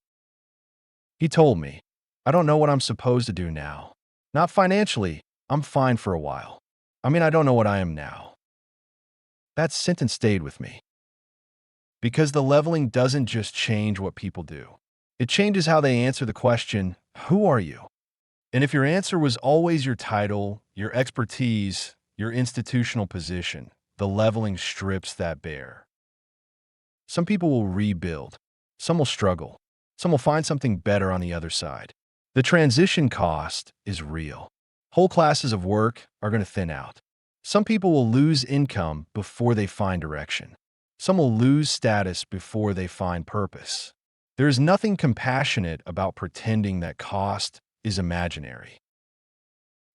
He told me, I don't know what I'm supposed to do now. Not financially, I'm fine for a while. I don't know what I am now. That sentence stayed with me. Because the leveling doesn't just change what people do. It changes how they answer the question, who are you? And if your answer was always your title, your expertise, your institutional position, the leveling strips that bare. Some people will rebuild. Some will struggle. Some will find something better on the other side. The transition cost is real. Whole classes of work are going to thin out. Some people will lose income before they find direction. Some will lose status before they find purpose. There is nothing compassionate about pretending that cost is imaginary.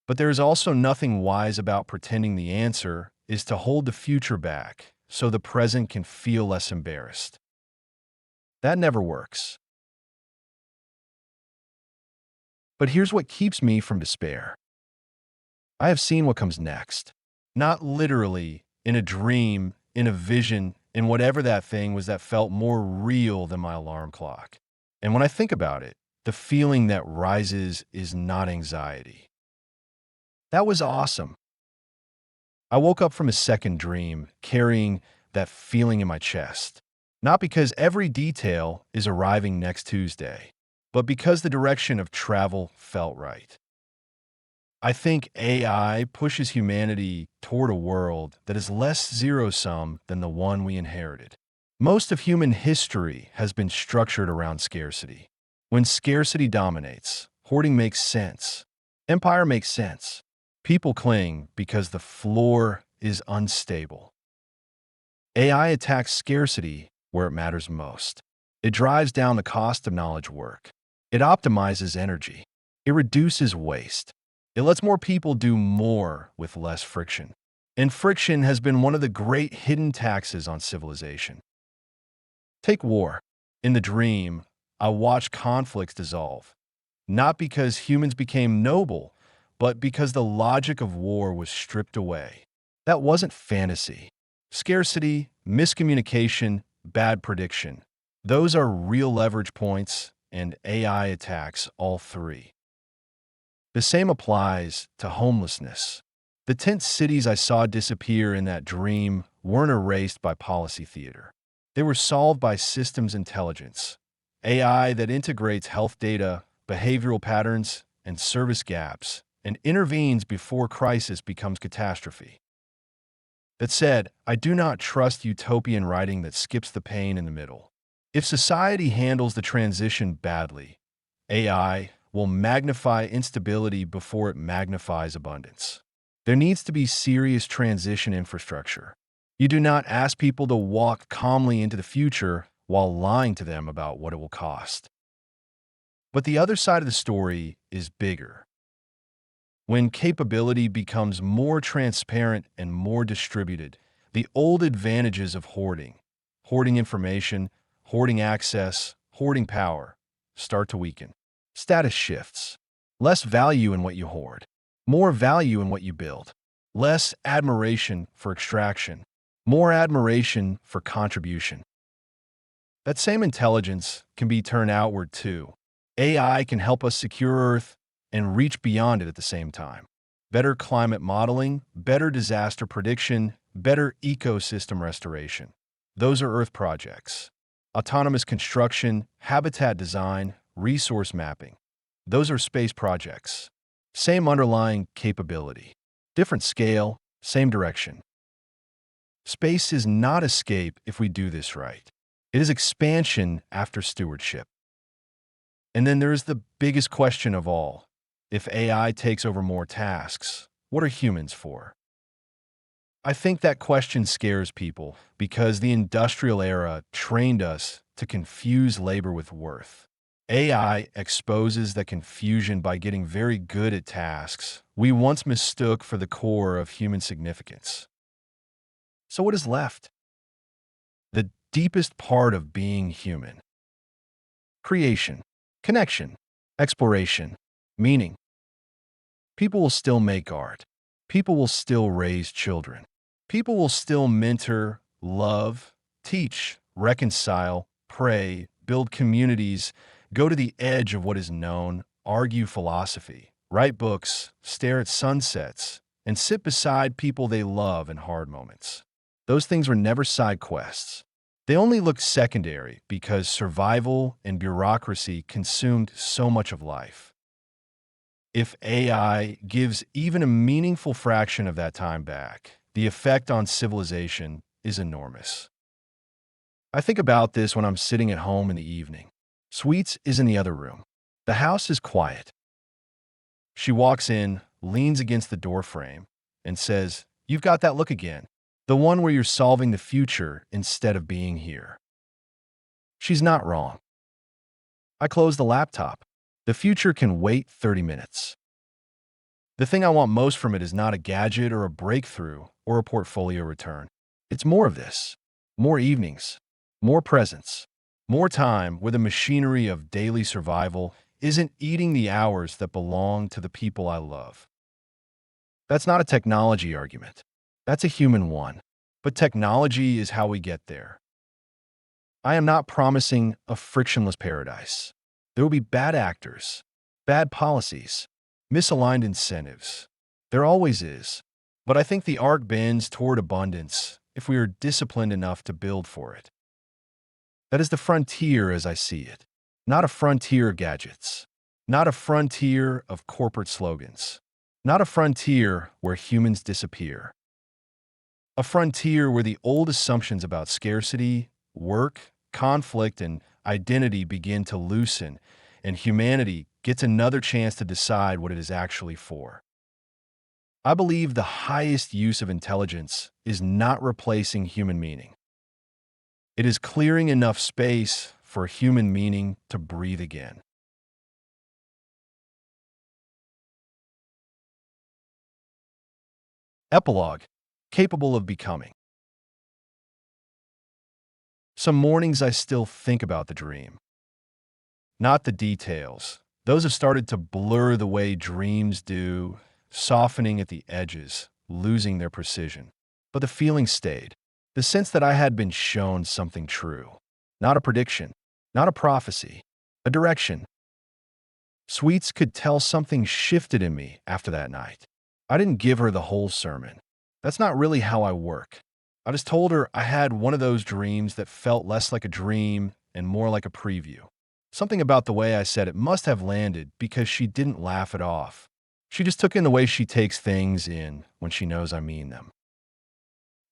But there is also nothing wise about pretending the answer is to hold the future back so the present can feel less embarrassed. That never works. But here's what keeps me from despair. I have seen what comes next. Not literally, in a dream, in a vision, in whatever that thing was that felt more real than my alarm clock. And when I think about it, the feeling that rises is not anxiety. That was awesome. I woke up from a second dream carrying that feeling in my chest. Not because every detail is arriving next Tuesday, but because the direction of travel felt right. I think AI pushes humanity toward a world that is less zero-sum than the one we inherited. Most of human history has been structured around scarcity. When scarcity dominates, hoarding makes sense. Empire makes sense. People cling because the floor is unstable. AI attacks scarcity where it matters most. It drives down the cost of knowledge work. It optimizes energy. It reduces waste. It lets more people do more with less friction. And friction has been one of the great hidden taxes on civilization. Take war. In the dream, I watched conflicts dissolve. Not because humans became noble, but because the logic of war was stripped away. That wasn't fantasy. Scarcity, miscommunication, bad prediction. Those are real leverage points, and AI attacks all three. The same applies to homelessness. The tent cities I saw disappear in that dream weren't erased by policy theater. They were solved by systems intelligence, AI that integrates health data, behavioral patterns, and service gaps, and intervenes before crisis becomes catastrophe. That said, I do not trust utopian writing that skips the pain in the middle. If society handles the transition badly, AI will magnify instability before it magnifies abundance. There needs to be serious transition infrastructure. You do not ask people to walk calmly into the future while lying to them about what it will cost. But the other side of the story is bigger. When capability becomes more transparent and more distributed, the old advantages of hoarding information, hoarding access, hoarding power, start to weaken. Status shifts. Less value in what you hoard. More value in what you build. Less admiration for extraction. More admiration for contribution. That same intelligence can be turned outward too. AI can help us secure Earth and reach beyond it at the same time. Better climate modeling, better disaster prediction, better ecosystem restoration. Those are Earth projects. Autonomous construction, habitat design, resource mapping. Those are space projects. Same underlying capability. Different scale, same direction. Space is not escape if we do this right. It is expansion after stewardship. And then there is the biggest question of all. If AI takes over more tasks, what are humans for? I think that question scares people because the industrial era trained us to confuse labor with worth. AI exposes that confusion by getting very good at tasks we once mistook for the core of human significance. So what is left? The deepest part of being human. Creation, connection, exploration, meaning. People will still make art. People will still raise children. People will still mentor, love, teach, reconcile, pray, build communities, go to the edge of what is known, argue philosophy, write books, stare at sunsets, and sit beside people they love in hard moments. Those things were never side quests. They only looked secondary because survival and bureaucracy consumed so much of life. If AI gives even a meaningful fraction of that time back, the effect on civilization is enormous. I think about this when I'm sitting at home in the evening. Sweets is in the other room. The house is quiet. She walks in, leans against the doorframe, and says, "You've got that look again. The one where you're solving the future instead of being here." She's not wrong. I close the laptop. The future can wait 30 minutes. The thing I want most from it is not a gadget or a breakthrough or a portfolio return. It's more of this. More evenings. More presence. More time where the machinery of daily survival isn't eating the hours that belong to the people I love. That's not a technology argument. That's a human one. But technology is how we get there. I am not promising a frictionless paradise. There will be bad actors, bad policies, misaligned incentives. There always is. But I think the arc bends toward abundance if we are disciplined enough to build for it. That is the frontier as I see it. Not a frontier of gadgets. Not a frontier of corporate slogans. Not a frontier where humans disappear. A frontier where the old assumptions about scarcity, work, conflict, and identity begin to loosen, and humanity gets another chance to decide what it is actually for. I believe the highest use of intelligence is not replacing human meaning. It is clearing enough space for human meaning to breathe again. Epilogue, capable of becoming. Some mornings I still think about the dream. Not the details. Those have started to blur the way dreams do, softening at the edges, losing their precision. But the feeling stayed. The sense that I had been shown something true. Not a prediction, not a prophecy, a direction. Sweets could tell something shifted in me after that night. I didn't give her the whole sermon. That's not really how I work. I just told her I had one of those dreams that felt less like a dream and more like a preview. Something about the way I said it must have landed because she didn't laugh it off. She just took in the way she takes things in when she knows I mean them.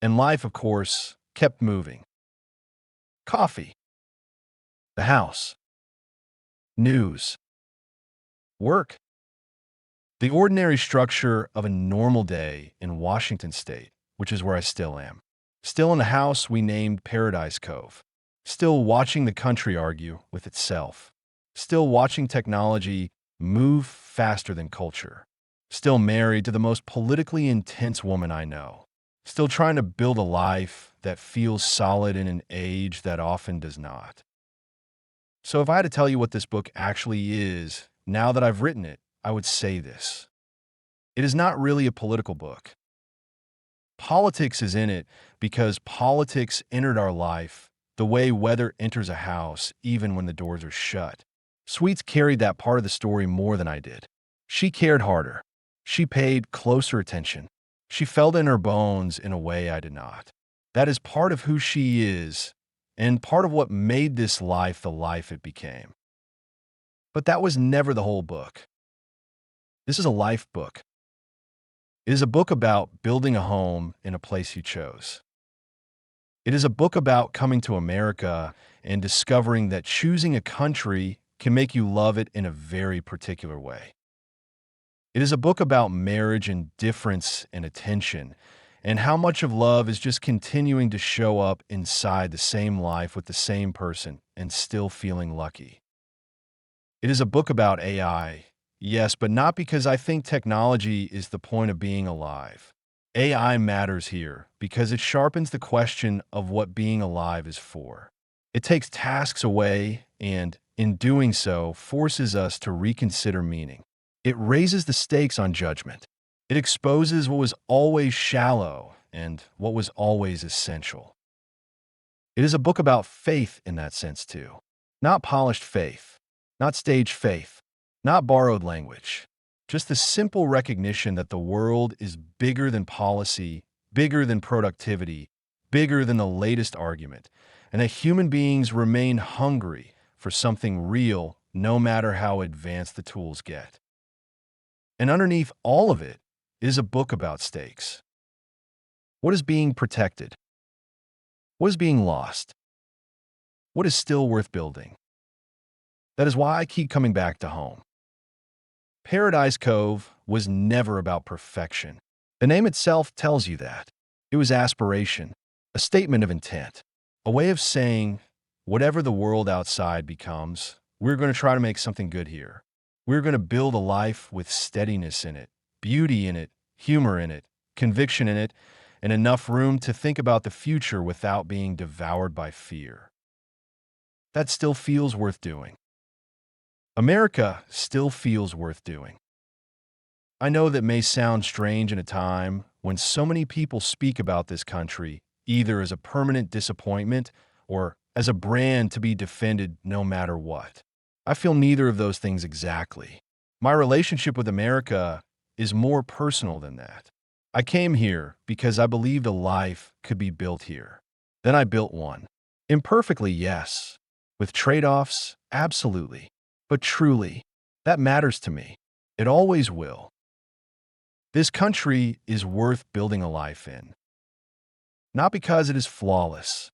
And life, of course, kept moving. Coffee. The house. News. Work. The ordinary structure of a normal day in Washington State, which is where I still am. Still in a house we named Paradise Cove. Still watching the country argue with itself. Still watching technology move faster than culture. Still married to the most politically intense woman I know. Still trying to build a life that feels solid in an age that often does not. So if I had to tell you what this book actually is, now that I've written it, I would say this. It is not really a political book. Politics is in it because politics entered our life the way weather enters a house, even when the doors are shut. Sweets carried that part of the story more than I did. She cared harder. She paid closer attention. She felt in her bones in a way I did not. That is part of who she is, and part of what made this life the life it became. But that was never the whole book. This is a life book. It is a book about building a home in a place you chose. It is a book about coming to America and discovering that choosing a country can make you love it in a very particular way. It is a book about marriage and difference and attention, and how much of love is just continuing to show up inside the same life with the same person and still feeling lucky. It is a book about AI, yes, but not because I think technology is the point of being alive. AI matters here because it sharpens the question of what being alive is for. It takes tasks away and, in doing so, forces us to reconsider meaning. It raises the stakes on judgment. It exposes what was always shallow and what was always essential. It is a book about faith in that sense, too. Not polished faith, not staged faith, not borrowed language. Just the simple recognition that the world is bigger than policy, bigger than productivity, bigger than the latest argument, and that human beings remain hungry for something real no matter how advanced the tools get. And underneath all of it is a book about stakes. What is being protected? What is being lost? What is still worth building? That is why I keep coming back to home. Paradise Cove was never about perfection. The name itself tells you that. It was aspiration, a statement of intent, a way of saying, whatever the world outside becomes, we're going to try to make something good here. We're going to build a life with steadiness in it, beauty in it, humor in it, conviction in it, and enough room to think about the future without being devoured by fear. That still feels worth doing. America still feels worth doing. I know that may sound strange in a time when so many people speak about this country either as a permanent disappointment or as a brand to be defended no matter what. I feel neither of those things exactly. My relationship with America is more personal than that. I came here because I believed a life could be built here. Then I built one. Imperfectly, yes. With trade-offs, absolutely. But truly, that matters to me. It always will. This country is worth building a life in. Not because it is flawless,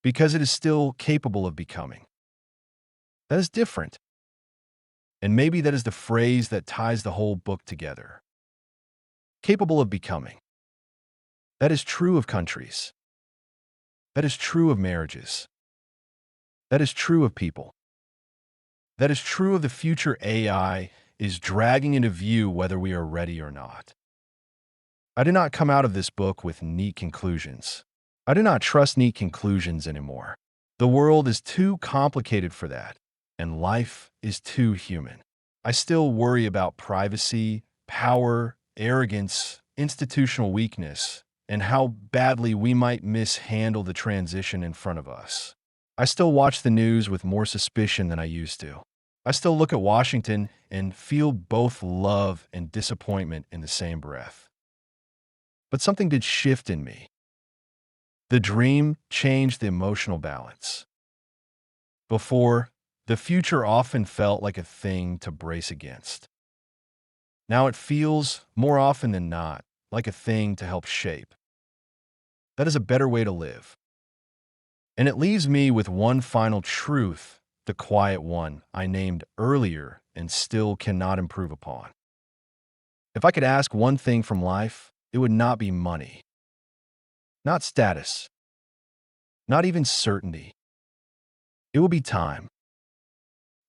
because it is still capable of becoming. That is different. And maybe that is the phrase that ties the whole book together. Capable of becoming. That is true of countries. That is true of marriages. That is true of people. That is true of the future AI is dragging into view whether we are ready or not. I did not come out of this book with neat conclusions. I do not trust neat conclusions anymore. The world is too complicated for that, and life is too human. I still worry about privacy, power, arrogance, institutional weakness, and how badly we might mishandle the transition in front of us. I still watch the news with more suspicion than I used to. I still look at Washington and feel both love and disappointment in the same breath. But something did shift in me. The dream changed the emotional balance. Before, the future often felt like a thing to brace against. Now it feels, more often than not, like a thing to help shape. That is a better way to live. And it leaves me with one final truth, the quiet one I named earlier and still cannot improve upon. If I could ask one thing from life, it would not be money. Not status. Not even certainty. It will be time.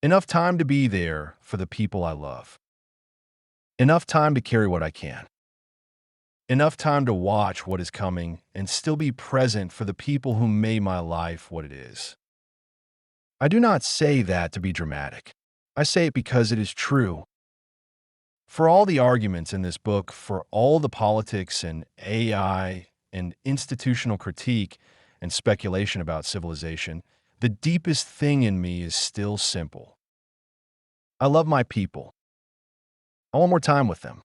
Enough time to be there for the people I love. Enough time to carry what I can. Enough time to watch what is coming and still be present for the people who made my life what it is. I do not say that to be dramatic. I say it because it is true. For all the arguments in this book, for all the politics and AI and institutional critique and speculation about civilization, the deepest thing in me is still simple. I love my people. I want more time with them.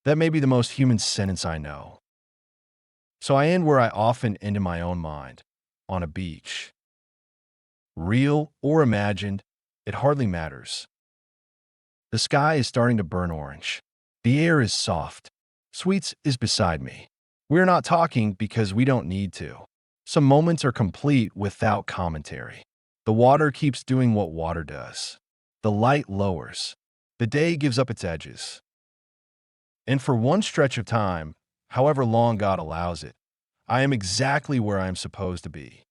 That may be the most human sentence I know. So I end where I often end in my own mind, on a beach. Real or imagined, it hardly matters. The sky is starting to burn orange. The air is soft. Sweets is beside me. We're not talking because we don't need to. Some moments are complete without commentary. The water keeps doing what water does. The light lowers. The day gives up its edges. And for one stretch of time, however long God allows it, I am exactly where I am supposed to be.